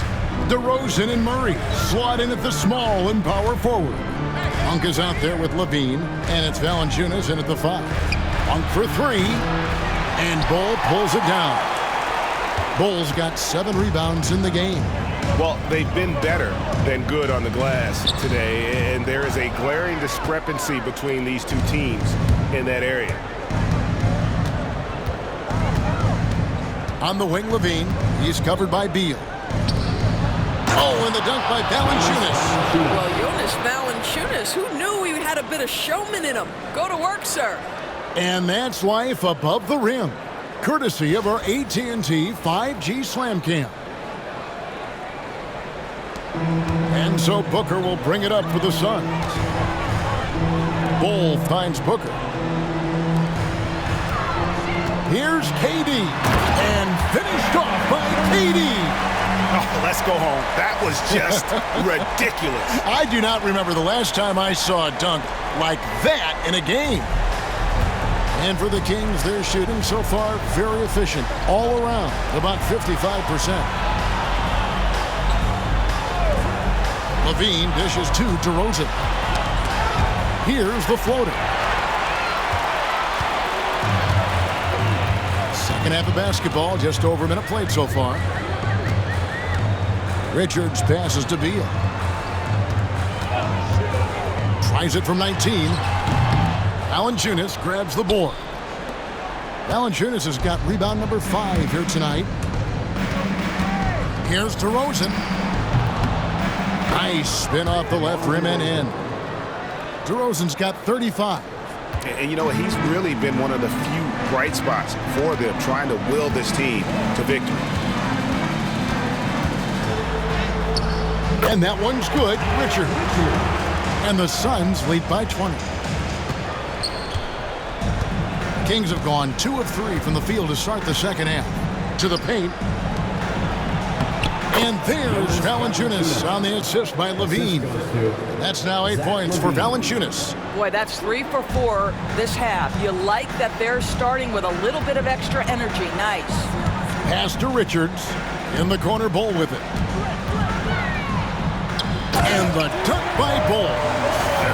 Derozan and Murray slot in at the small and power forward. Monk is out there with Levine, and it's Valanciunas in at the 5. Monk for 3, and Bull pulls it down. Bull's got 7 rebounds in the game. Well, they've been better than good on the glass today, and there is a glaring discrepancy between these two teams in that area. On the wing, Levine. He's covered by Beal. Oh, and the dunk by Valanciunas. Well, Jonas Valanciunas, who knew he had a bit of showman in him? Go to work, sir. And that's life above the rim, courtesy of our AT&T 5G Slam Cam. And so Booker will bring it up for the Suns. Bull finds Booker. Here's KD, and finished off by KD. Oh, let's go home. That was just ridiculous. I do not remember the last time I saw a dunk like that in a game. And for the Kings, their shooting so far very efficient, all around, about 55%. Levine dishes to Derozan. Here's the floater. Second half of basketball, just over a minute played so far. Richards passes to Beal. Tries it from 19. Valanciunas grabs the board. Valanciunas has got rebound number 5 here tonight. Here's Derozan. Nice spin off the left rim and in. Derozan's got 35. And you know what? He's really been one of the few bright spots for them, trying to will this team to victory. And that one's good. Richard. And the Suns lead by 20. Kings have gone 2 of 3 from the field to start the second half. To the paint. And there's Valanciunas on the assist by Levine. That's now 8 points for Valanciunas. Boy, that's 3 for 4 this half. You like that they're starting with a little bit of extra energy. Nice. Pass to Richards. In the corner, Bull with it. And the dunk by Ball.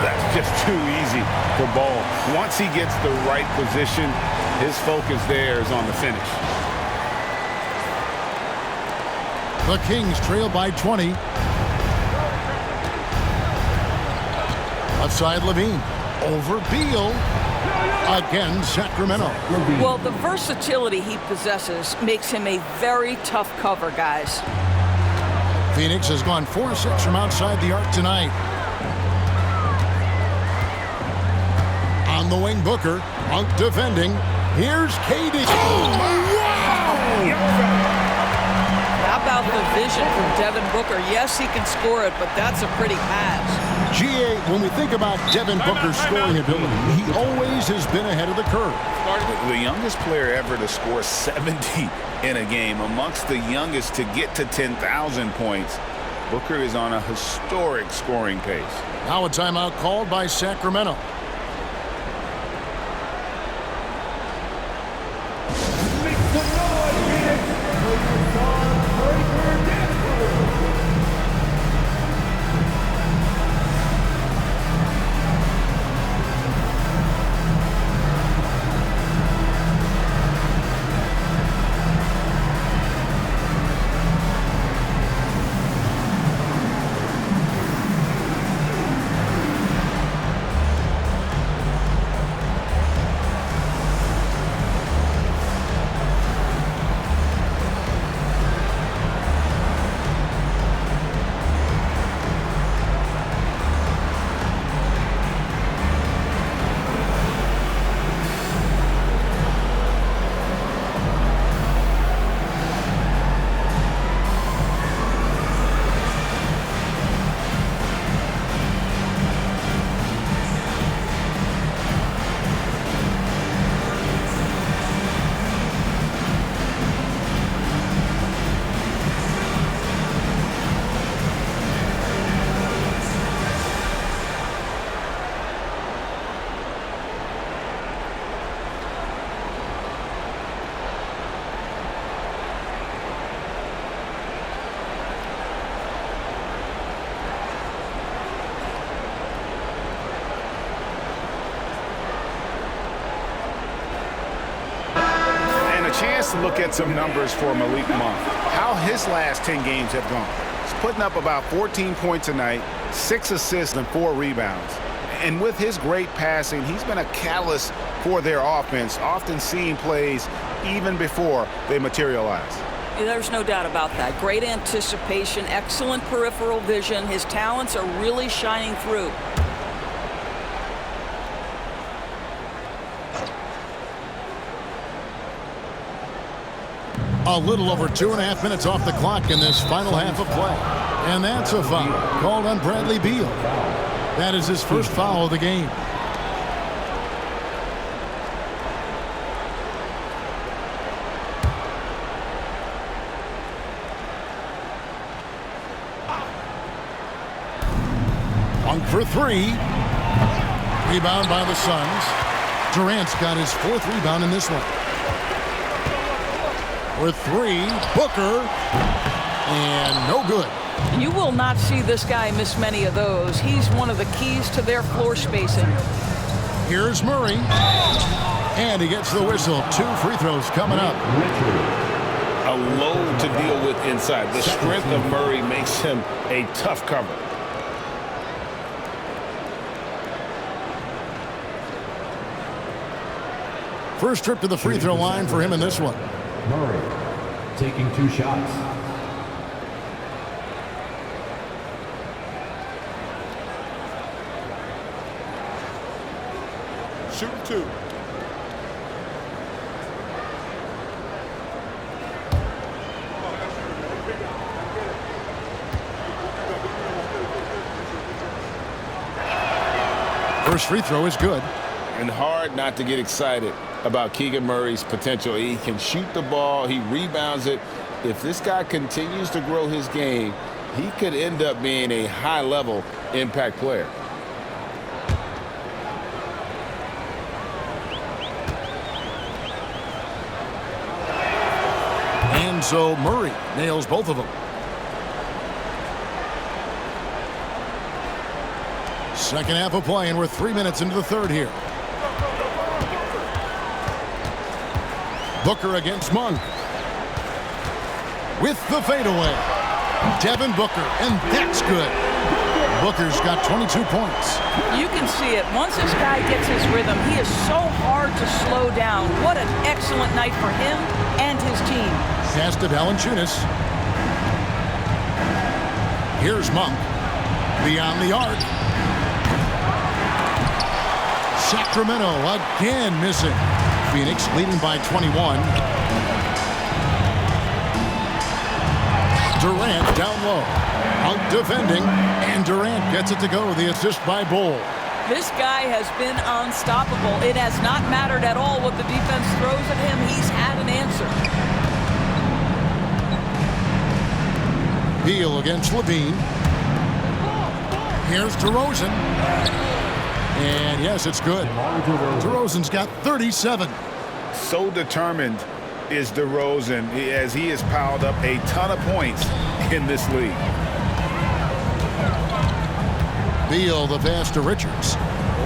That's just too easy for Ball. Once he gets the right position, his focus there is on the finish. The Kings trail by 20. Outside Levine. Over Beal. Again, Sacramento. Well, the versatility he possesses makes him a very tough cover, guys. Phoenix has gone 4-6 from outside the arc tonight. On the wing, Booker. Monk defending. Here's KD. Oh, wow! How about the vision from Devin Booker? Yes, he can score it, but that's a pretty pass. GA, when we think about Devin Booker's scoring ability, he always has been ahead of the curve. The youngest player ever to score 70 in a game, amongst the youngest to get to 10,000 points. Booker is on a historic scoring pace. Now a timeout called by Sacramento. Chance to look at some numbers for Malik Monk. How his last 10 games have gone. He's putting up about 14 points a night, 6 assists and 4 rebounds. And with his great passing, he's been a catalyst for their offense, often seeing plays even before they materialize. There's no doubt about that. Great anticipation, excellent peripheral vision. His talents are really shining through. A little over 2.5 minutes off the clock in this final half of play. And that's a foul called on Bradley Beal. That is his first foul of the game. Monk for 3. Rebound by the Suns. Durant's got his 4th rebound in this one. For 3, Booker, and no good. You will not see this guy miss many of those. He's one of the keys to their floor spacing. Here's Murray, and he gets the whistle. 2 free throws coming up. A load to deal with inside. The strength of Murray makes him a tough cover. First trip to the free throw line for him in this one. Murray taking 2 shots. Shooting 2. First free throw is good. And hard not to get excited about Keegan Murray's potential. He can shoot the ball. He rebounds it. If this guy continues to grow his game, he could end up being a high-level impact player. And so Murray nails both of them. Second half of play, and we're 3 minutes into the third here. Booker against Monk. With the fadeaway. Devin Booker, and that's good. Booker's got 22 points. You can see it. Once this guy gets his rhythm, he is so hard to slow down. What an excellent night for him and his team. Pass to Valanciunas. Here's Monk. Beyond the arc. Sacramento again missing. Phoenix leading by 21. Durant down low. Out defending, and Durant gets it to go. The assist by Bull. This guy has been unstoppable. It has not mattered at all what the defense throws at him. He's had an answer. Beal against Levine. Here's Derozan. And yes, it's good. Derozan's got 37. So determined is DeRozan as he has piled up a ton of points in this league. Beal the pass to Richards.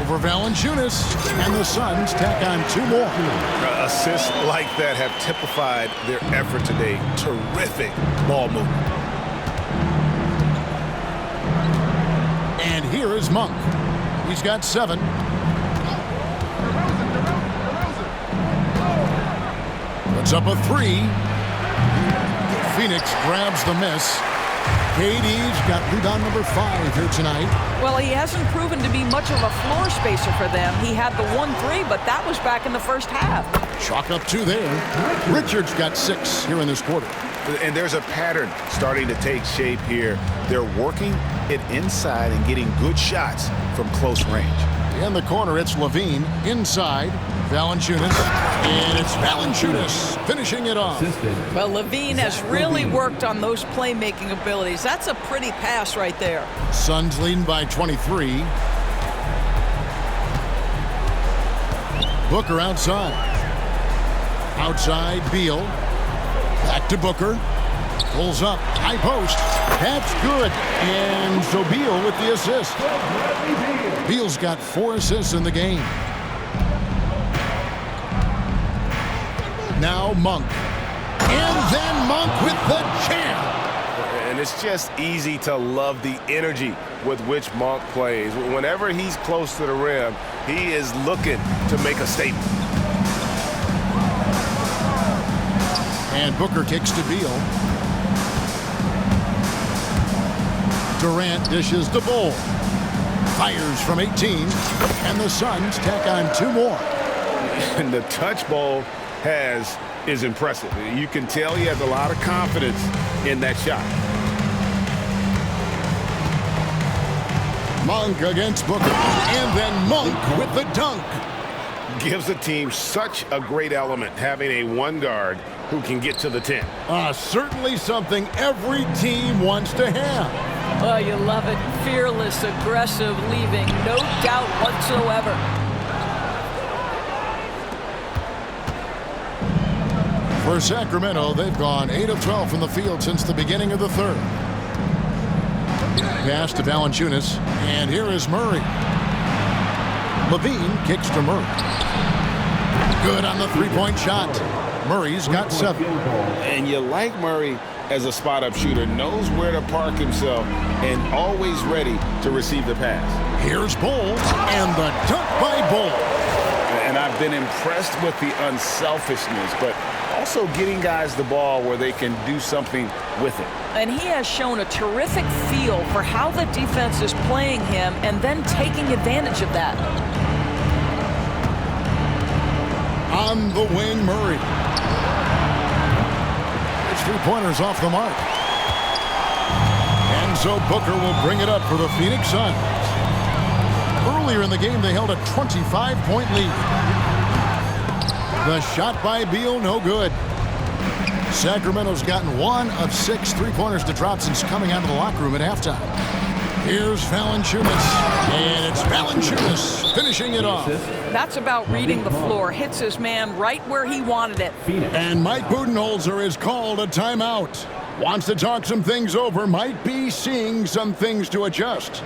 Over Valanciunas, and the Suns tack on 2 more. Assists like that have typified their effort today. Terrific ball movement. And here is Monk. He's got 7. Puts up a 3. Phoenix grabs the miss. KD's got rebound number 5 here tonight. Well, he hasn't proven to be much of a floor spacer for them. He had the 1-3, but that was back in the first half. Chalk up 2 there. Richards got 6 here in this quarter. And there's a pattern starting to take shape here. They're working it inside and getting good shots from close range. In the corner, it's Levine. Inside, Valanciunas. And it's Valanciunas finishing it off. Well, Levine has really worked on those playmaking abilities. That's a pretty pass right there. Suns leading by 23. Booker outside. Outside, Beal. Back to Booker. Pulls up. High post. That's good. And so Beal with the assist. Beal's got 4 assists in the game. Now Monk. And then Monk with the jam. And it's just easy to love the energy with which Monk plays. Whenever he's close to the rim, he is looking to make a statement. And Booker kicks to Beal. Durant dishes to Bull. Fires from 18. And the Suns tack on 2 more. And the touch Bull has is impressive. You can tell he has a lot of confidence in that shot. Monk against Booker. And then Monk with the dunk. Gives the team such a great element having a 1 guard who can get to the 10. Certainly something every team wants to have. Oh, you love it. Fearless, aggressive, leaving no doubt whatsoever. For Sacramento, they've gone 8 of 12 from the field since the beginning of the third. Pass to Valanciunas, and here is Murray. Levine kicks to Murray. Good on the 3-point shot. Murray's got 7. And you like Murray as a spot-up shooter, knows where to park himself, and always ready to receive the pass. Here's Bull, and the dunk by Bull. And I've been impressed with the unselfishness, but also getting guys the ball where they can do something with it. And he has shown a terrific feel for how the defense is playing him and then taking advantage of that. On the wing, Murray. His 3-pointers off the mark. And so Booker will bring it up for the Phoenix Suns. Earlier in the game, they held a 25-point lead. The shot by Beal, no good. Sacramento's gotten 1 of 6 3-pointers to drop since coming out of the locker room at halftime. Here's Valanciunas, and it's Valanciunas finishing it off. That's about reading the floor. Hits his man right where he wanted it. And Mike Budenholzer has called a timeout. Wants to talk some things over. Might be seeing some things to adjust.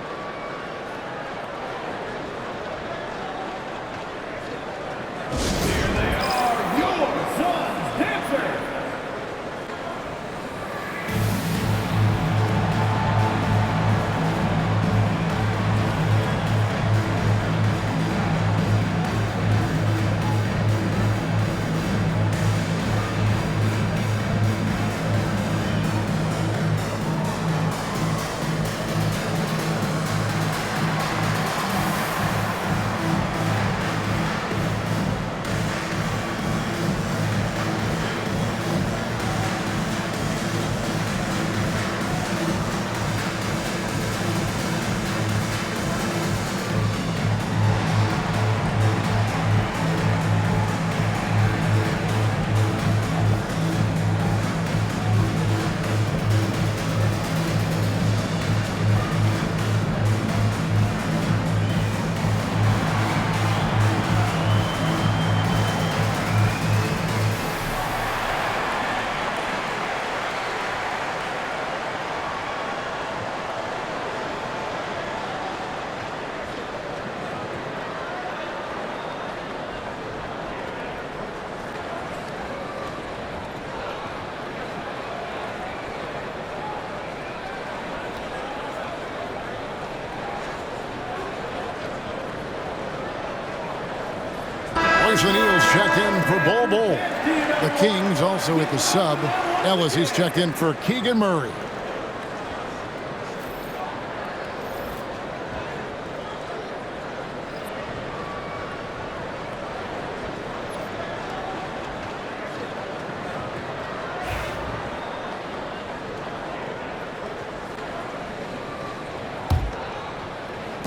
Here's O'Neal's checked in for Bol Bol. The Kings also with the sub. Ellis is checked in for Keegan Murray.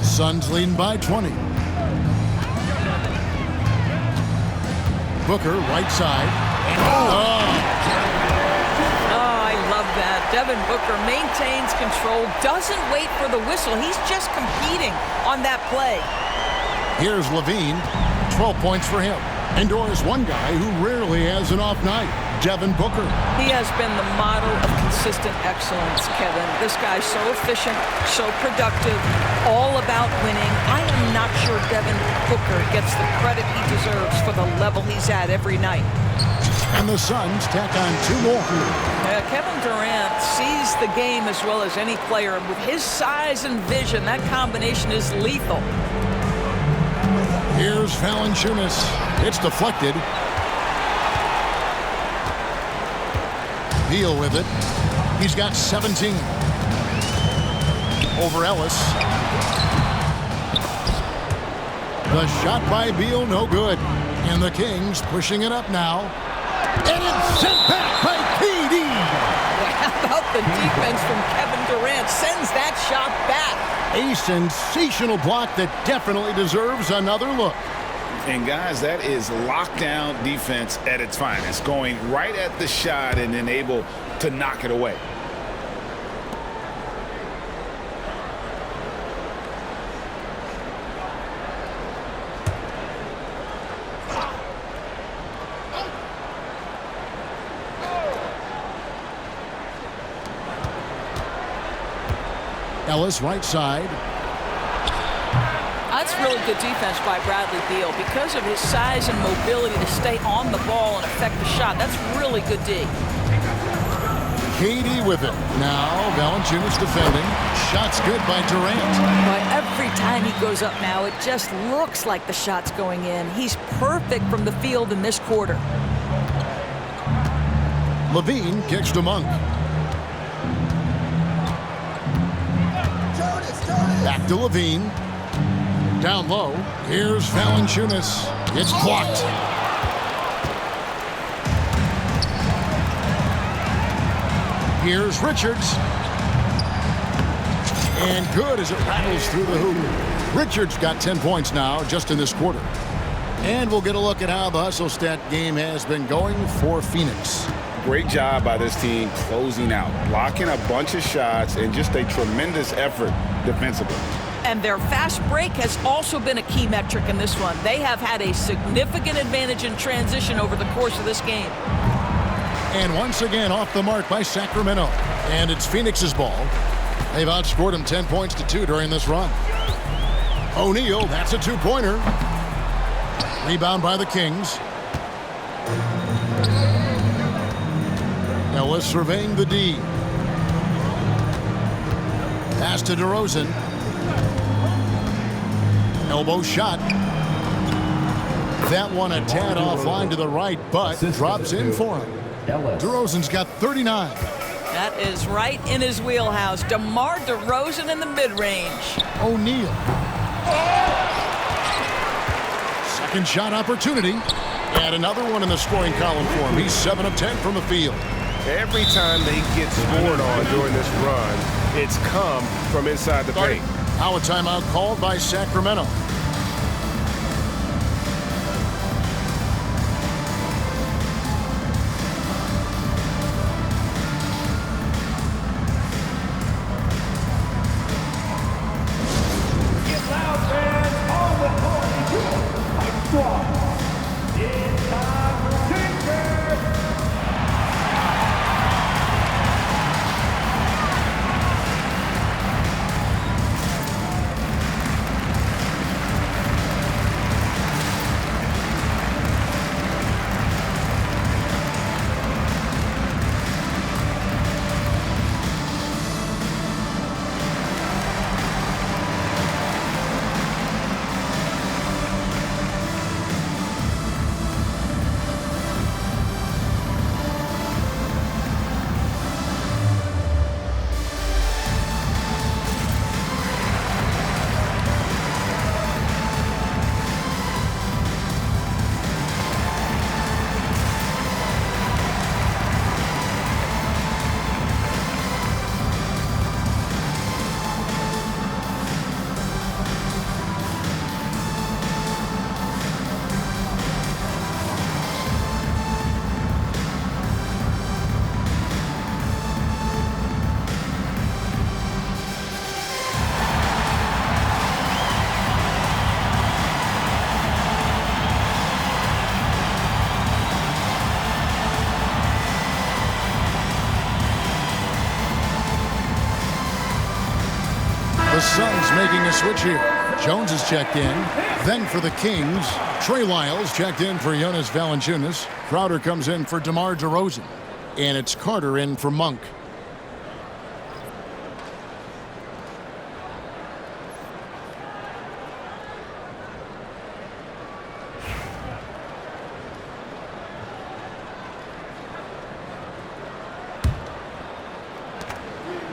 Suns leading by 20. Booker, right side. I love that. Devin Booker maintains control, doesn't wait for the whistle. He's just competing on that play. Here's Levine. 12 points for him. Indoors one guy who rarely has an off night. Devin Booker. He has been the model of consistent excellence, Kevin. This guy's so efficient, so productive, all about winning. I am not sure Devin Booker gets the credit he deserves for the level he's at every night. And the Suns tack on 2 more. Kevin Durant sees the game as well as any player. And with his size and vision, that combination is lethal. Here's Valanciunas. It's deflected. Beal with it. He's got 17. Over Ellis. The shot by Beal, no good. And the Kings pushing it up now. And it's sent back by KD. How about the defense from Kevin Durant? Sends that shot back. A sensational block that definitely deserves another look. And guys, that is lockdown defense at its finest, going right at the shot and then able to knock it away. Ellis, right side. That's really good defense by Bradley Beal. Because of his size and mobility to stay on the ball and affect the shot, that's really good D. KD with it. Now Valanciunas defending. Shot's good by Durant. But every time he goes up now, it just looks like the shot's going in. He's perfect from the field in this quarter. Levine kicks to Monk. Back to Levine. Down low. Here's Valanciunas. It's blocked. Here's Richards. And good as it rattles through the hoop. Richards got 10 points now just in this quarter. And we'll get a look at how the hustle stat game has been going for Phoenix. Great job by this team closing out, blocking a bunch of shots, and just a tremendous effort defensively. And their fast break has also been a key metric in this one. They have had a significant advantage in transition over the course of this game. And once again off the mark by Sacramento. And it's Phoenix's ball. They've outscored them 10 points to 2 during this run. O'Neal, that's a 2-pointer. Rebound by the Kings. Ellis surveying the D. Pass to Derozan. Elbow shot. That one a tad offline to the right, but drops in for him. Derozan's got 39. That is right in his wheelhouse. DeMar Derozan in the mid-range. O'Neal. Second shot opportunity. And another one in the scoring column for him. He's 7 of 10 from the field. Every time they get scored on during this run, it's come from inside the paint. Now a timeout called by Sacramento. Suns making a switch here. Jones is checked in. Then for the Kings, Trey Lyles checked in for Jonas Valanciunas. Crowder comes in for DeMar DeRozan. And it's Carter in for Monk.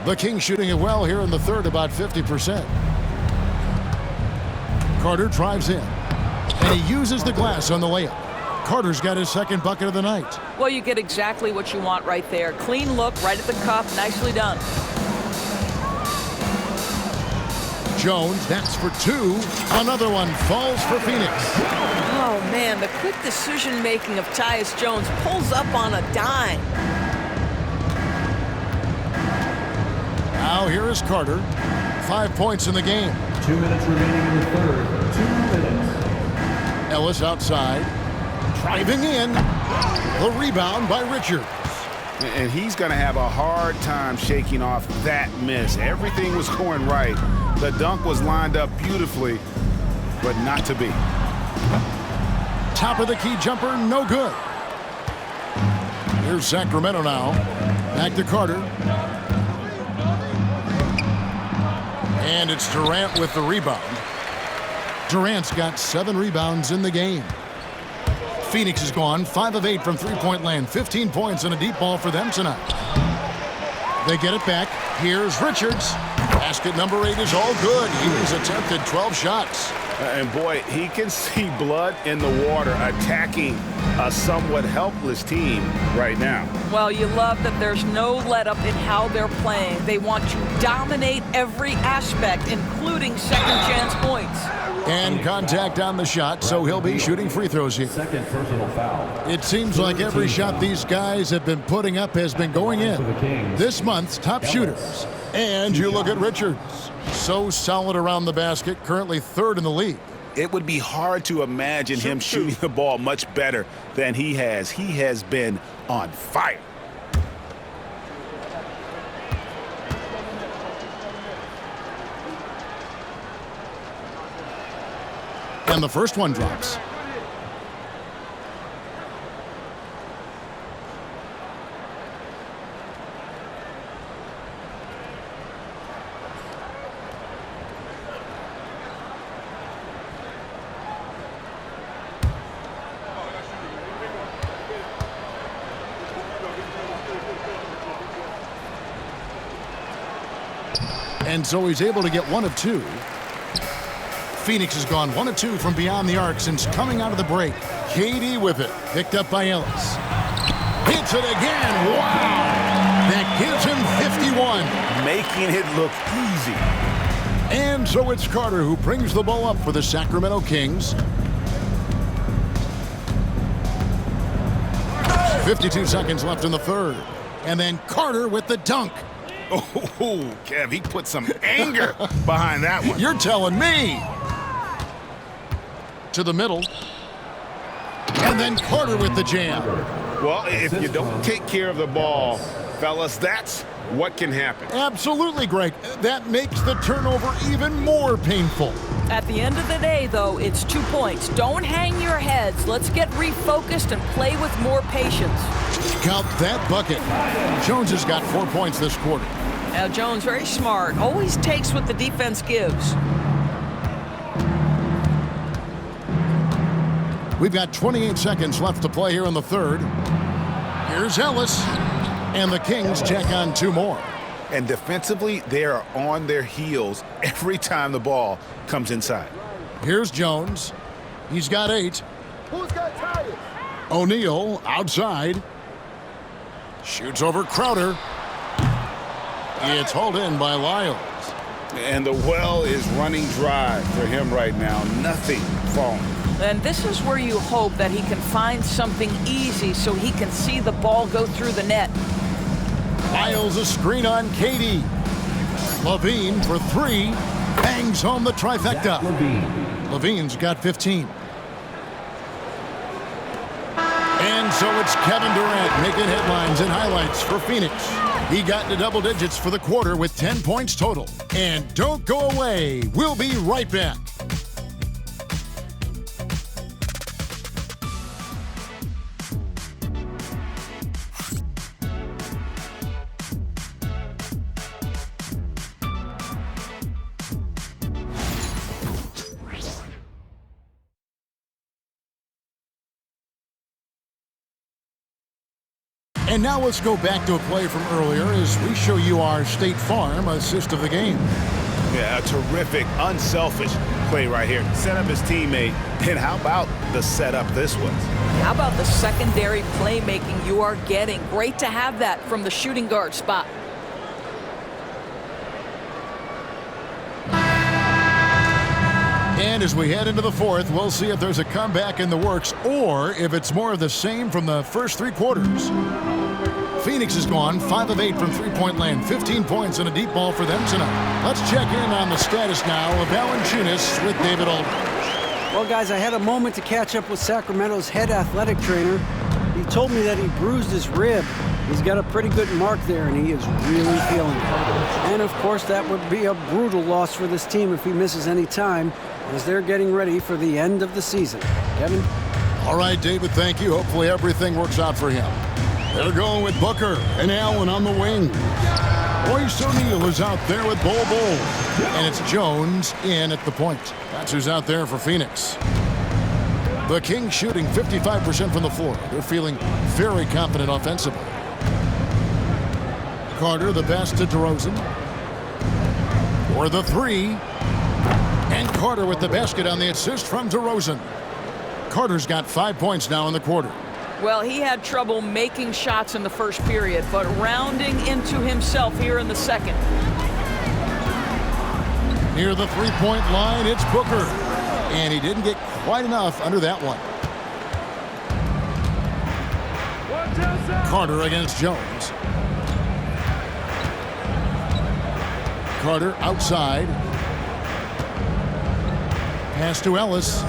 The Kings shooting it well here in the third, about 50%. Carter drives in, and he uses the glass on the layup. Carter's got his second bucket of the night. Well, you get exactly what you want right there. Clean look, right at the cup, nicely done. Jones, that's for two. Another one falls for Phoenix. Oh, man, the quick decision-making of Tyus Jones pulls up on a dime. Now here is Carter. 5 points in the game. 2 minutes remaining in the third. 2 minutes. Ellis outside. Driving in. The rebound by Richards. And he's going to have a hard time shaking off that miss. Everything was going right. The dunk was lined up beautifully, but not to be. Top of the key jumper, no good. Here's Sacramento now. Back to Carter. And it's Durant with the rebound. Durant's got 7 rebounds in the game. Phoenix is gone 5 of 8 from three-point land. 15 points and a deep ball for them tonight. They get it back. Here's Richards. Basket number 8 is all good. He's attempted 12 shots. And boy, he can see blood in the water attacking a somewhat helpless team right now. Well, you love that there's no let-up in how they're playing. They want to dominate every aspect, including second-chance points. And contact on the shot, so he'll be shooting free throws here. Second personal foul. It seems like every shot these guys have been putting up has been going in. This month's top shooters. And you look at Richards. So solid around the basket, currently 3rd in the league. It would be hard to imagine him shooting the ball much better than he has. He has been on fire. And the first one drops. And so he's able to get 1 of 2. Phoenix has gone 1 of 2 from beyond the arc since coming out of the break. KD with it, picked up by Ellis. Hits it again, wow! That gives him 51. Making it look easy. And so it's Carter who brings the ball up for the Sacramento Kings. 52 seconds left in the third. And then Carter with the dunk. Oh, Kev, he put some anger behind that one. You're telling me. To the middle. And then Carter with the jam. Well, if you don't take care of the ball, fellas, that's what can happen. Absolutely, Greg. That makes the turnover even more painful. At the end of the day, though, it's 2 points. Don't hang your heads. Let's get refocused and play with more patience. Count that bucket. Jones has got 4 points this quarter. Now, Jones, very smart. Always takes what the defense gives. We've got 28 seconds left to play here in the third. Here's Ellis. And the Kings check on 2 more. And defensively, they are on their heels every time the ball comes inside. Here's Jones. He's got 8. Who's got Tyus? O'Neal outside. Shoots over Crowder. It's hauled in by Lyles. And the well is running dry for him right now. Nothing falling. And this is where you hope that he can find something easy so he can see the ball go through the net. Lyles a screen on KD. Levine for 3. Bangs home the trifecta. Levine's got 15. And so it's Kevin Durant making headlines and highlights for Phoenix. He got into double digits for the quarter with 10 points total. And don't go away. We'll be right back. And now let's go back to a play from earlier as we show you our State Farm assist of the game. Yeah, a terrific, unselfish play right here. Set up his teammate. And how about the setup this was? How about the secondary playmaking you are getting? Great to have that from the shooting guard spot. And as we head into the fourth, we'll see if there's a comeback in the works or if it's more of the same from the first three quarters. Phoenix has gone 5 of 8 from three-point land, 15 points and a deep ball for them tonight. Let's check in on the status now of Valanciunas with David Aldridge. Well, guys, I had a moment to catch up with Sacramento's head athletic trainer. He told me that he bruised his rib. He's got a pretty good mark there, and he is really feeling it. And, of course, that would be a brutal loss for this team if he misses any time as they're getting ready for the end of the season. Kevin? All right, David, thank you. Hopefully everything works out for him. They're going with Booker and Allen on the wing. Royce O'Neal is out there with Bol Bol. And it's Jones in at the point. That's who's out there for Phoenix. The Kings shooting 55% from the floor. They're feeling very confident offensively. Carter, the best to Derozan. For the three. And Carter with the basket on the assist from Derozan. Carter's got 5 points now in the quarter. Well, he had trouble making shots in the first period, but rounding into himself here in the second. Near the three-point line, it's Booker. And he didn't get quite enough under that one. Carter against Jones. Carter outside. Pass to Ellis.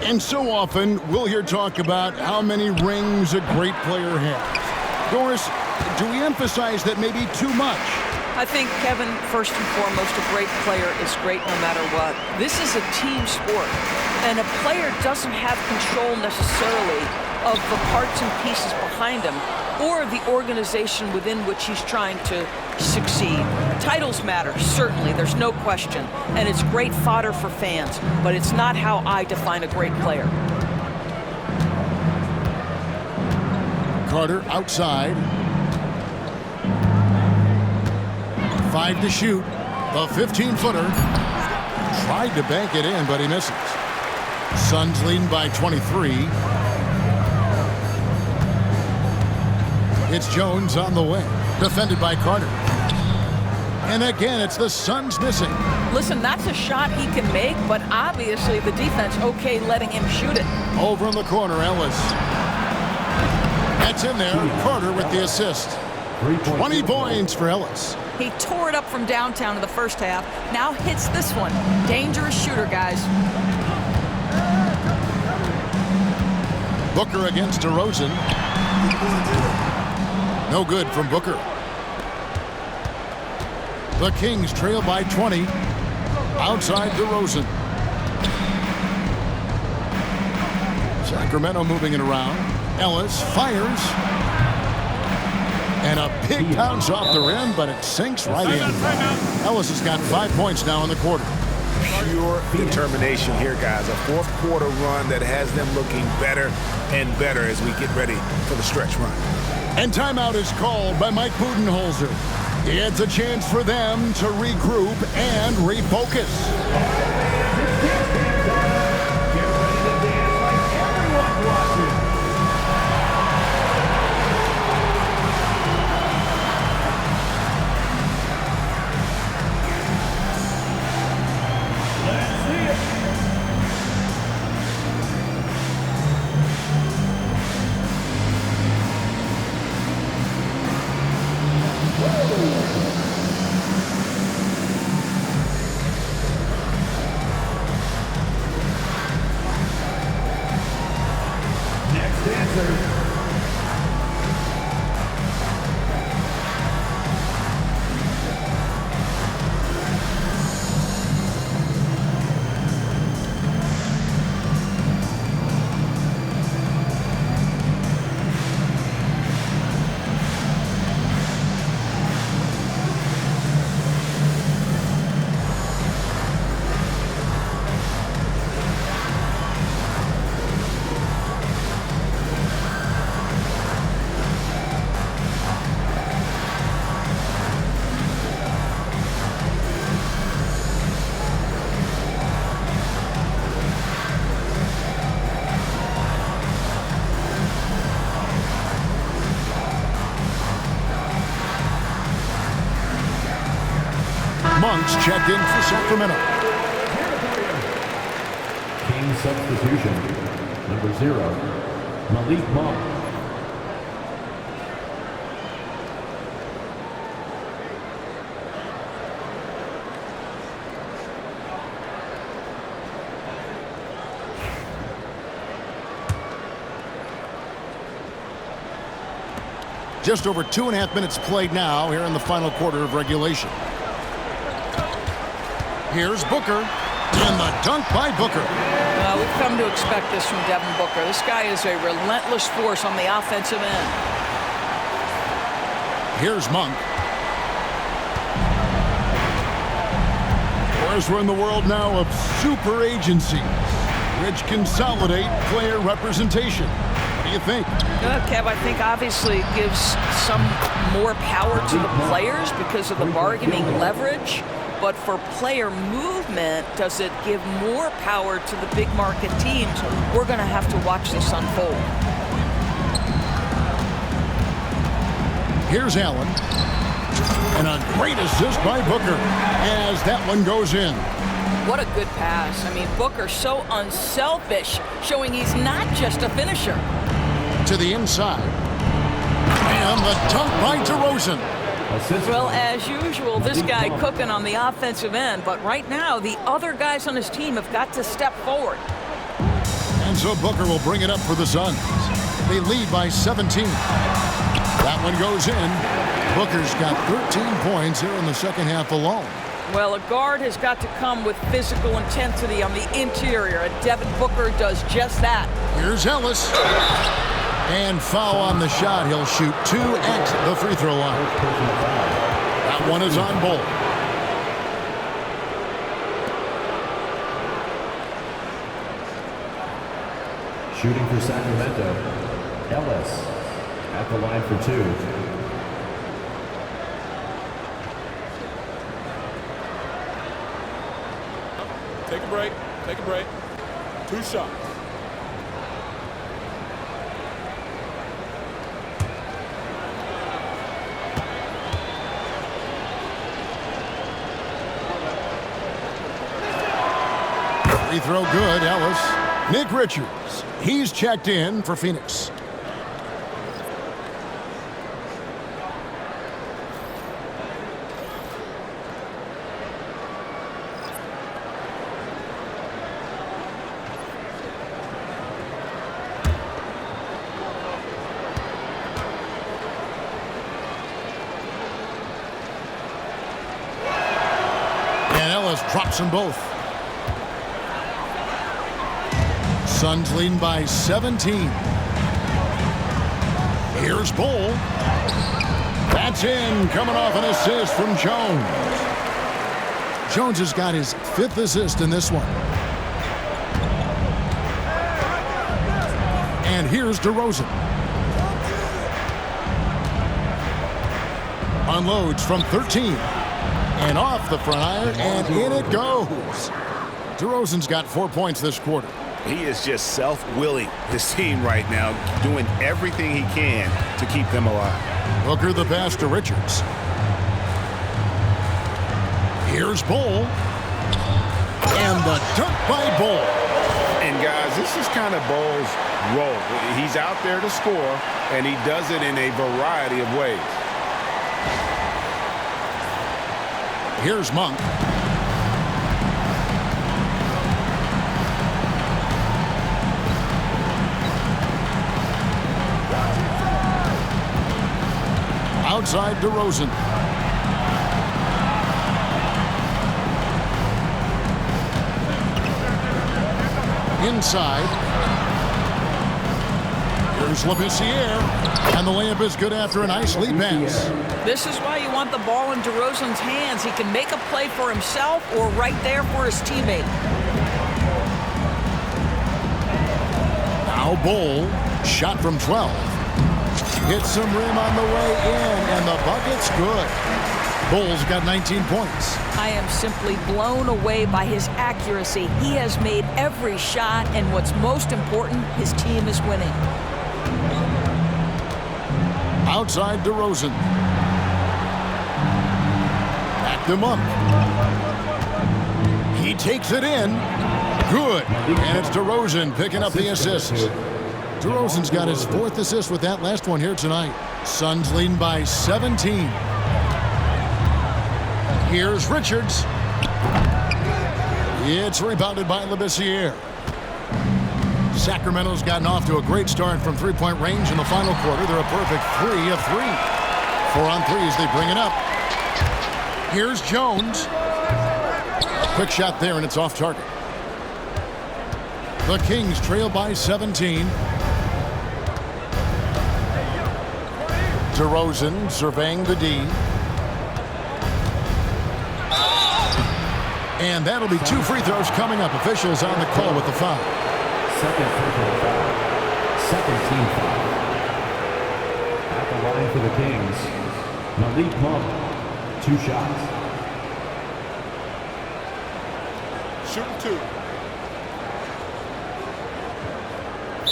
And so often, we'll hear talk about how many rings a great player has. Doris, do we emphasize that maybe too much? I think, Kevin, first and foremost, a great player is great no matter what. This is a team sport, and a player doesn't have control necessarily of the parts and pieces behind him or the organization within which he's trying to succeed. Titles matter, certainly, there's no question, and it's great fodder for fans, but it's not how I define a great player. Carter outside. 5 to shoot. The 15-footer. Tried to bank it in, but he misses. Suns leading by 23. It's Jones on the wing. Defended by Carter. And again, it's the Suns missing. Listen, that's a shot he can make, but obviously the defense okay letting him shoot it. Over in the corner, Ellis. That's in there. Carter with the assist. 20 points for Ellis. He tore it up from downtown in the first half. Now hits this one. Dangerous shooter, guys. Booker against Derozan. No good from Booker. The Kings trail by 20. Outside Derozan. Sacramento moving it around. Ellis fires. And a big bounce off the rim, but it sinks right in. Ellis has got 5 points now in the quarter. Pure determination here, guys. A fourth quarter run that has them looking better and better as we get ready for the stretch run. And timeout is called by Mike Budenholzer. It's a chance for them to regroup and refocus. dancers. Monk's checked in for Sacramento. Team substitution, number 0, Malik Monk. Just over 2.5 minutes played now here in the final quarter of regulation. Here's Booker, and the dunk by Booker. Well, we've come to expect this from Devin Booker. This guy is a relentless force on the offensive end. Here's Monk. Of course, we're in the world now of super agencies, which consolidate player representation. What do you think? Kev, I think obviously it gives some more power to the players because of the bargaining leverage. But for player movement, does it give more power to the big market teams? We're going to have to watch this unfold. Here's Allen. And a great assist by Booker as that one goes in. What a good pass. I mean, Booker's so unselfish, showing he's not just a finisher. To the inside. And the dunk by Derozan. Well, as usual, this guy cooking on the offensive end, but right now the other guys on his team have got to step forward. And so Booker will bring it up for the Suns. They lead by 17. That one goes in. Booker's got 13 points here in the second half alone. Well, a guard has got to come with physical intensity on the interior, and Devin Booker does just that. Here's Ellis. And foul on the shot. He'll shoot 2 at the free throw line. That one is on Bull. Shooting for Sacramento, Ellis at the line for 2. Take a break. Take a break. 2 shots. Free throw good, Ellis. Nick Richards, he's checked in for Phoenix. And Ellis drops them both. Suns leading by 17. Here's Bull. That's in, coming off an assist from Jones. Jones has got his 5th assist in this one. And here's Derozan. Unloads from 13. And off the front iron, and in it goes. Derozan's got 4 points this quarter. He is just self-willing, his team right now, doing everything he can to keep them alive. Booker the pass to Richards. Here's Bull. And the dunk by Bull. And guys, this is kind of Bull's role. He's out there to score, and he does it in a variety of ways. Here's Monk. Outside DeRozan. Inside. Here's Labissiere. And the layup is good after a nice lead pass. This is why you want the ball in DeRozan's hands. He can make a play for himself or right there for his teammate. Now Bull, shot from 12. Hits some rim on the way in, and the bucket's good. Bull's got 19 points. I am simply blown away by his accuracy. He has made every shot, and what's most important, his team is winning. Outside DeRozan. Back to Monk. He takes it in. Good. And it's DeRozan picking up the assist. DeRozan's got his 4th assist with that last one here tonight. Suns leading by 17. Here's Richards. It's rebounded by Labissiere. Sacramento's gotten off to a great start from three-point range in the final quarter. They're a perfect 3 of 3. 4 on 3 as they bring it up. Here's Jones. Quick shot there, and it's off target. The Kings trail by 17. DeRozan surveying the D. And that'll be 2 free throws coming up. Officials on the call with the foul. Second free throw foul. Second team foul. At the line for the Kings, Malik Monk, 2 shots. Shooting 2.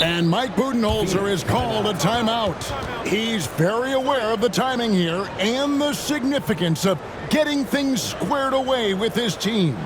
And Mike Budenholzer is called a timeout. He's very aware of the timing here and the significance of getting things squared away with his team.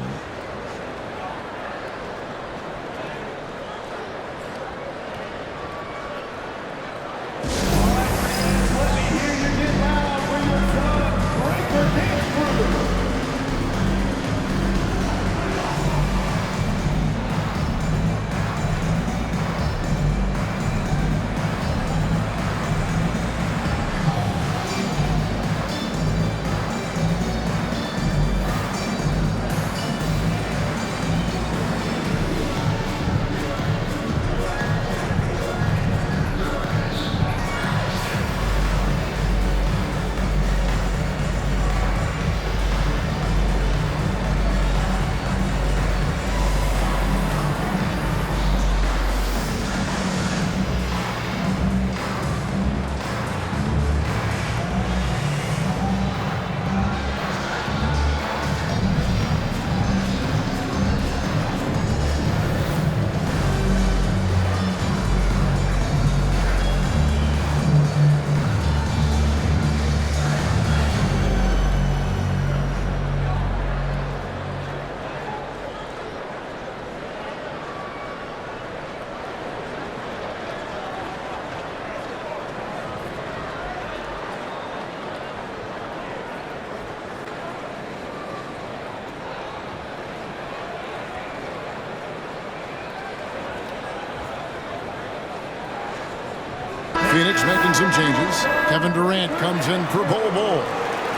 Phoenix making some changes. Kevin Durant comes in for Bol.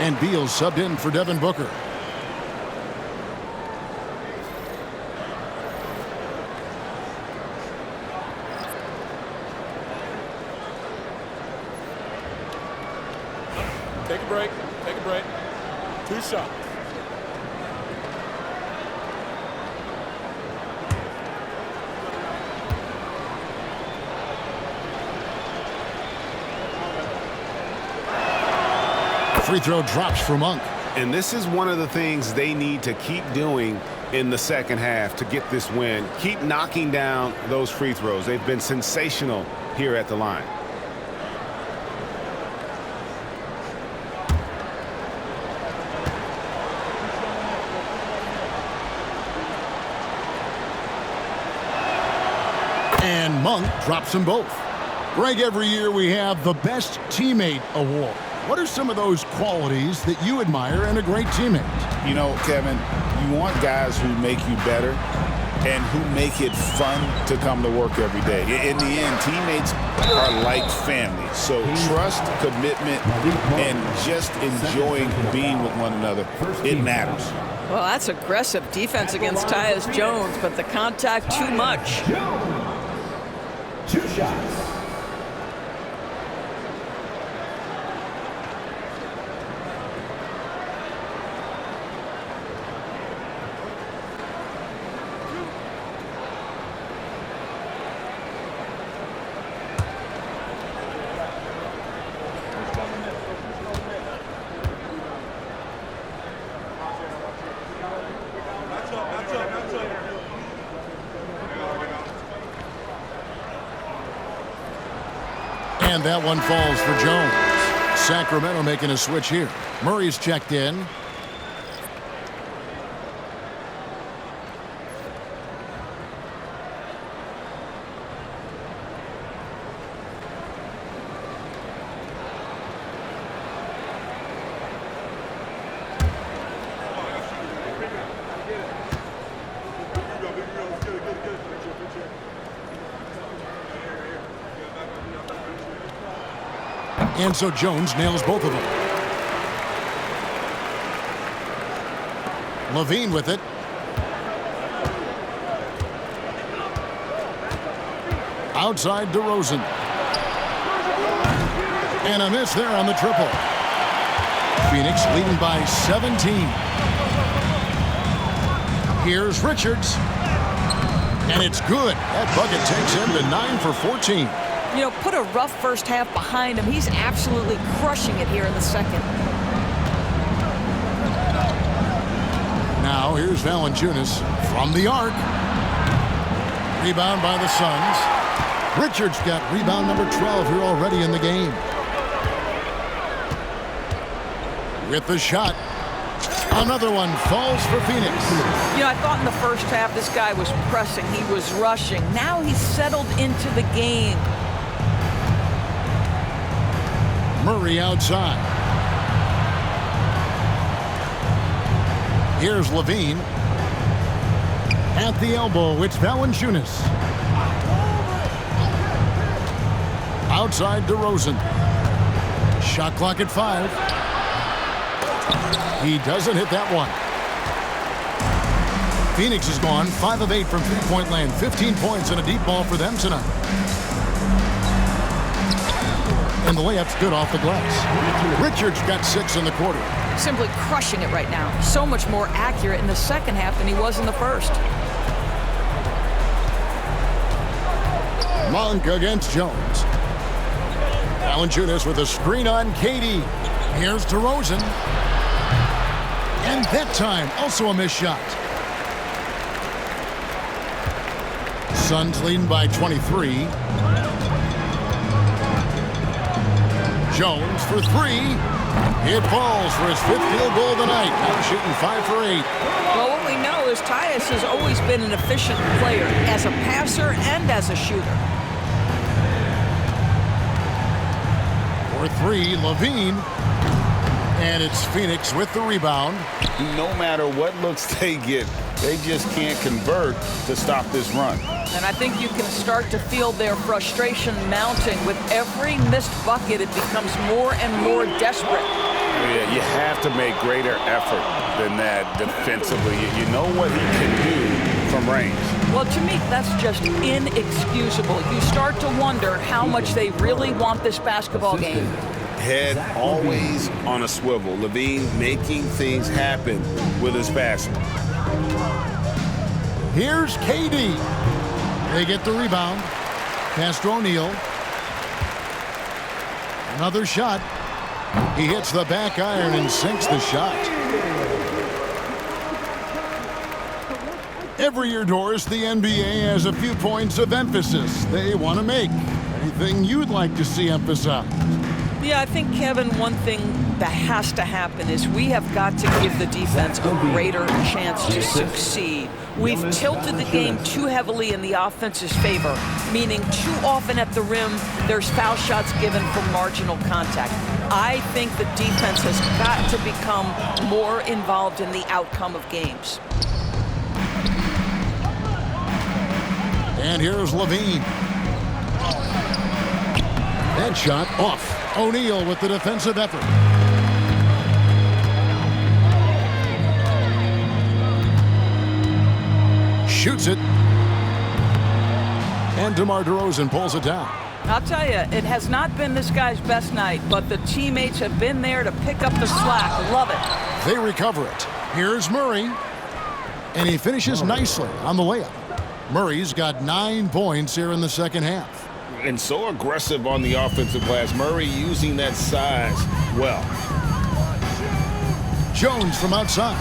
And Beal subbed in for Devin Booker. Take a break. Take a break. 2 shots. Free throw drops for Monk. And this is one of the things they need to keep doing in the second half to get this win. Keep knocking down those free throws. They've been sensational here at the line. And Monk drops them both. Greg, every year we have the Best Teammate Award. What are some of those qualities that you admire in a great teammate? You know, Kevin, you want guys who make you better, and who make it fun to come to work every day. In the end, teammates are like family. So trust, commitment, and just enjoying being with one another, it matters. Well, that's aggressive defense against Tyus Jones, but the contact too much. 2 shots. And that one falls for Jones. Sacramento making a switch here. Murray's checked in. And so Jones nails both of them. Levine with it. Outside Derozan. And a miss there on the triple. Phoenix leading by 17. Here's Richards. And it's good. That bucket takes him to 9 for 14. You know, put a rough first half behind him. He's absolutely crushing it here in the second. You know, I thought in the first half this guy was pressing. He was rushing. Now he's settled into the game. Murray outside. Here's Levine. At the elbow, it's Valanciunas. Outside Derozan. Shot clock at 5. He doesn't hit that one. Phoenix has gone 5 of 8 from three-point land. 15 points and a deep ball for them tonight. And the layup's good off the glass. Richards got 6 in the quarter. Simply crushing it right now. So much more accurate in the second half than he was in the first. Monk against Jones. Valanciunas with a screen on KD. Here's DeRozan. And that time, also a missed shot. Suns leading by 23. Jones for 3. It falls for his 5th field goal of the night. Now shooting 5 for 8. Well, what we know is Tyus has always been an efficient player as a passer and as a shooter. For 3, Levine. And it's Phoenix with the rebound. No matter what looks they get, they just can't convert to stop this run. And I think you can start to feel their frustration mounting. With every missed bucket, it becomes more and more desperate. Yeah, you have to make greater effort than that defensively. You know what he can do from range. Well, to me, that's just inexcusable. You start to wonder how much they really want this basketball game. Head always on a swivel. Levine making things happen with his passing. Here's KD. They get the rebound. Pass to O'Neal. Another shot. He hits the back iron and sinks the shot. Every year, Doris, the NBA has a few points of emphasis they want to make. Anything you'd like to see emphasized? Yeah, I think, Kevin, one thing that has to happen is we have got to give the defense a greater chance to succeed. We've tilted the game too heavily in the offense's favor, meaning too often at the rim, there's foul shots given for marginal contact. I think the defense has got to become more involved in the outcome of games. And here's Levine. That shot off. O'Neal with the defensive effort. Shoots it. And DeMar DeRozan pulls it down. I'll tell you, it has not been this guy's best night, but the teammates have been there to pick up the slack. Love it. They recover it. Here's Murray. And he finishes nicely on the layup. Murray's got 9 points here in the second half. And so aggressive on the offensive glass. Murray using that size well. Jones from outside.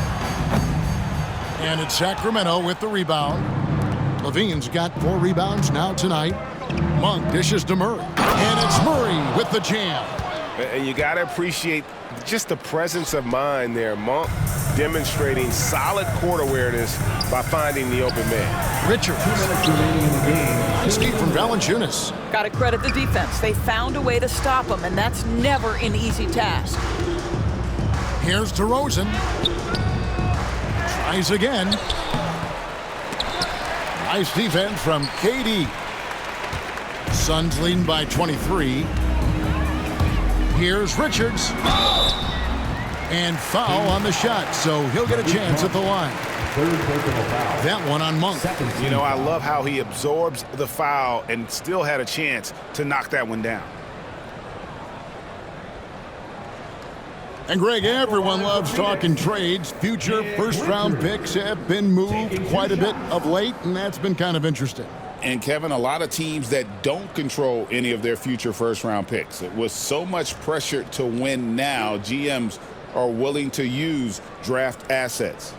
And it's Sacramento with the rebound. Levine's got 4 rebounds now tonight. Monk dishes to Murray. And it's Murray with the jam. And you got to appreciate just the presence of mind there. Monk demonstrating solid court awareness by finding the open man. Richards. 2 minutes remaining in the game. Escape from Valanciunas. Got to credit the defense. They found a way to stop him, and that's never an easy task. Here's DeRozan. Tries again. Nice defense from KD. Suns leading by 23. Here's Richards. And foul on the shot, so he'll get a chance at the line. That one on Monk. You know, I love how he absorbs the foul and still had a chance to knock that one down. And Greg, everyone loves talking trades. Future first-round picks have been moved quite a bit of late, and that's been kind of interesting. And Kevin, a lot of teams that don't control any of their future first-round picks. With so much pressure to win now, GMs are willing to use draft assets.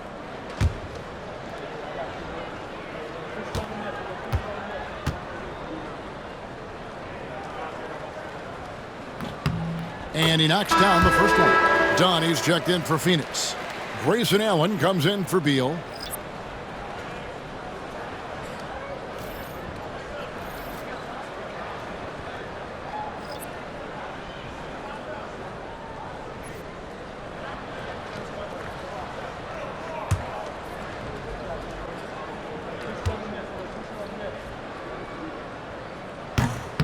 And he knocks down the first one. Donnie's checked in for Phoenix. Grayson Allen comes in for Beal.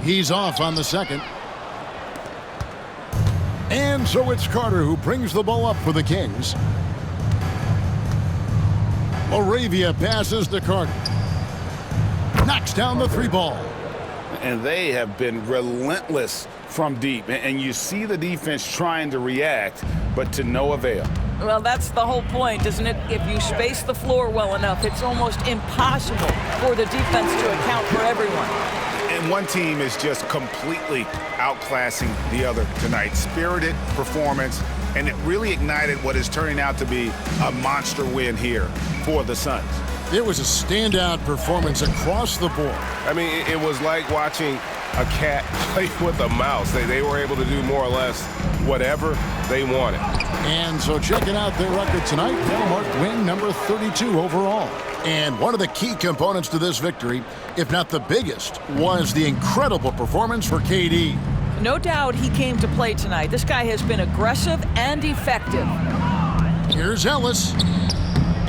He's off on the second. And so it's Carter who brings the ball up for the Kings. Moravia passes to Carter. Knocks down the 3 ball. And they have been relentless from deep. And you see the defense trying to react, but to no avail. Well, that's the whole point, isn't it? If you space the floor well enough, it's almost impossible for the defense to account for everyone. And one team is just completely outclassing the other tonight. Spirited performance, and it really ignited what is turning out to be a monster win here for the Suns. It was a standout performance across the board. I mean, it was like watching a cat play with a mouse. They were able to do more or less whatever they wanted. And so checking out their record tonight, they'll mark win number 32 overall. And one of the key components to this victory, if not the biggest, was the incredible performance for KD. No doubt he came to play tonight. This guy has been aggressive and effective. Here's Ellis.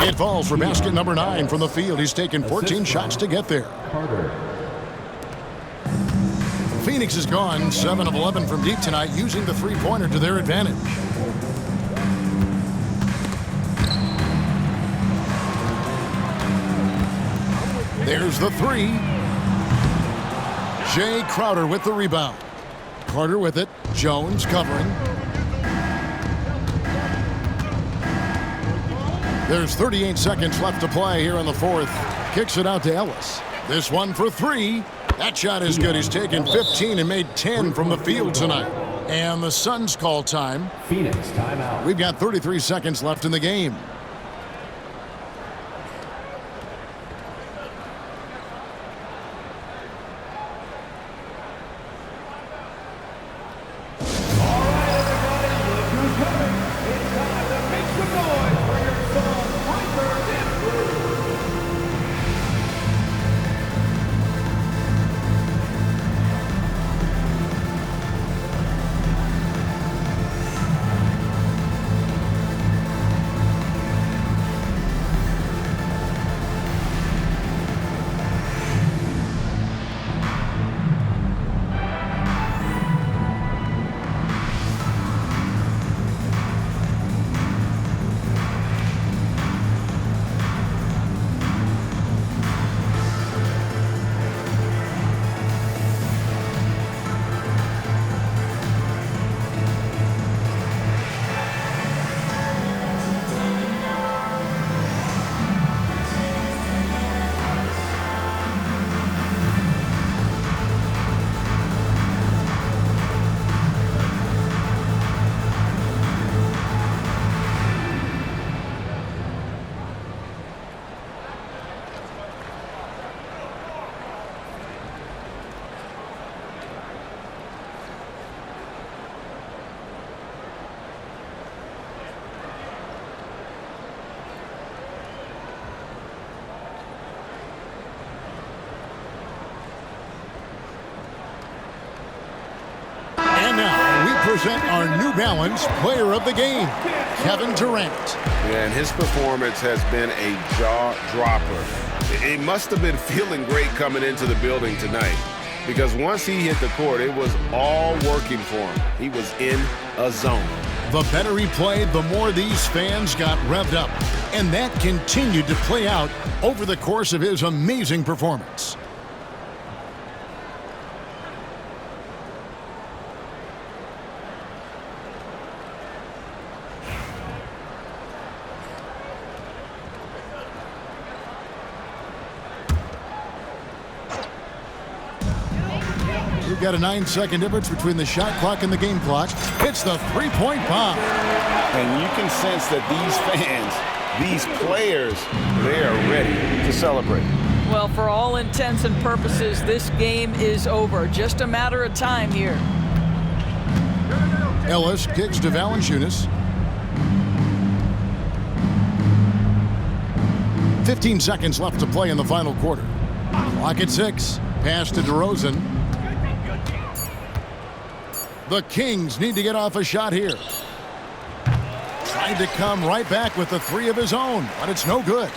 It falls for basket number 9 from the field. He's taken 14 shots to get there. Phoenix has gone 7 of 11 from deep tonight, using the 3-pointer to their advantage. There's the 3. Jay Crowder with the rebound. Carter with it. Jones covering. There's 38 seconds left to play here in the 4th. Kicks it out to Ellis. This one for 3. That shot is good. He's taken 15 and made 10 from the field tonight. And the Suns call time. Phoenix timeout. We've got 33 seconds left in the game. present our New Balance Player of the Game, Kevin Durant. Yeah, and his performance has been a jaw-dropper. It must have been feeling great coming into the building tonight, because once he hit the court, it was all working for him. He was in a zone. The better he played, the more these fans got revved up. And that continued to play out over the course of his amazing performance. We've got a 9-second difference between the shot clock and the game clock. It's the three-point bomb. And you can sense that these fans, these players, they are ready to celebrate. Well, for all intents and purposes, this game is over. Just a matter of time here. Ellis kicks to Valanciunas. 15 seconds left to play in the final quarter. Clock at 6. Pass to Derozan. The Kings need to get off a shot here. Tried to come right back with the three of his own, but it's no good.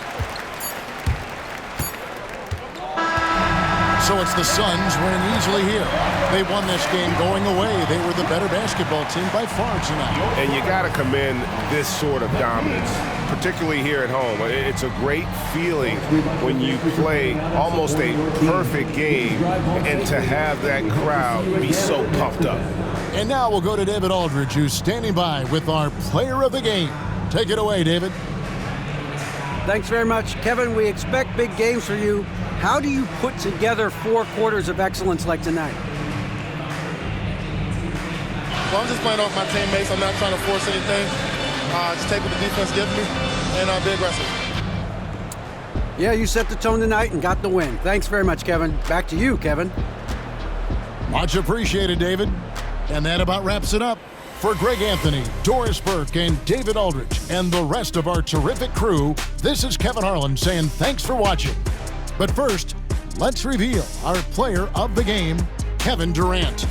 So it's the Suns winning easily here. They won this game going away. They were the better basketball team by far tonight. And you got to commend this sort of dominance, particularly here at home. It's a great feeling when you play almost a perfect game and to have that crowd be so pumped up. And now we'll go to David Aldridge, who's standing by with our player of the game. Take it away, David. Thanks very much. Kevin, we expect big games for you. How do you put together 4 quarters of excellence like tonight? Well, I'm just playing off my teammates. I'm not trying to force anything. Just take what the defense gives me and be aggressive. Yeah, you set the tone tonight and got the win. Thanks very much, Kevin. Back to you, Kevin. Much appreciated, David. And that about wraps it up. For Greg Anthony, Doris Burke, and David Aldridge, and the rest of our terrific crew, this is Kevin Harlan saying thanks for watching. But first, let's reveal our player of the game, Kevin Durant.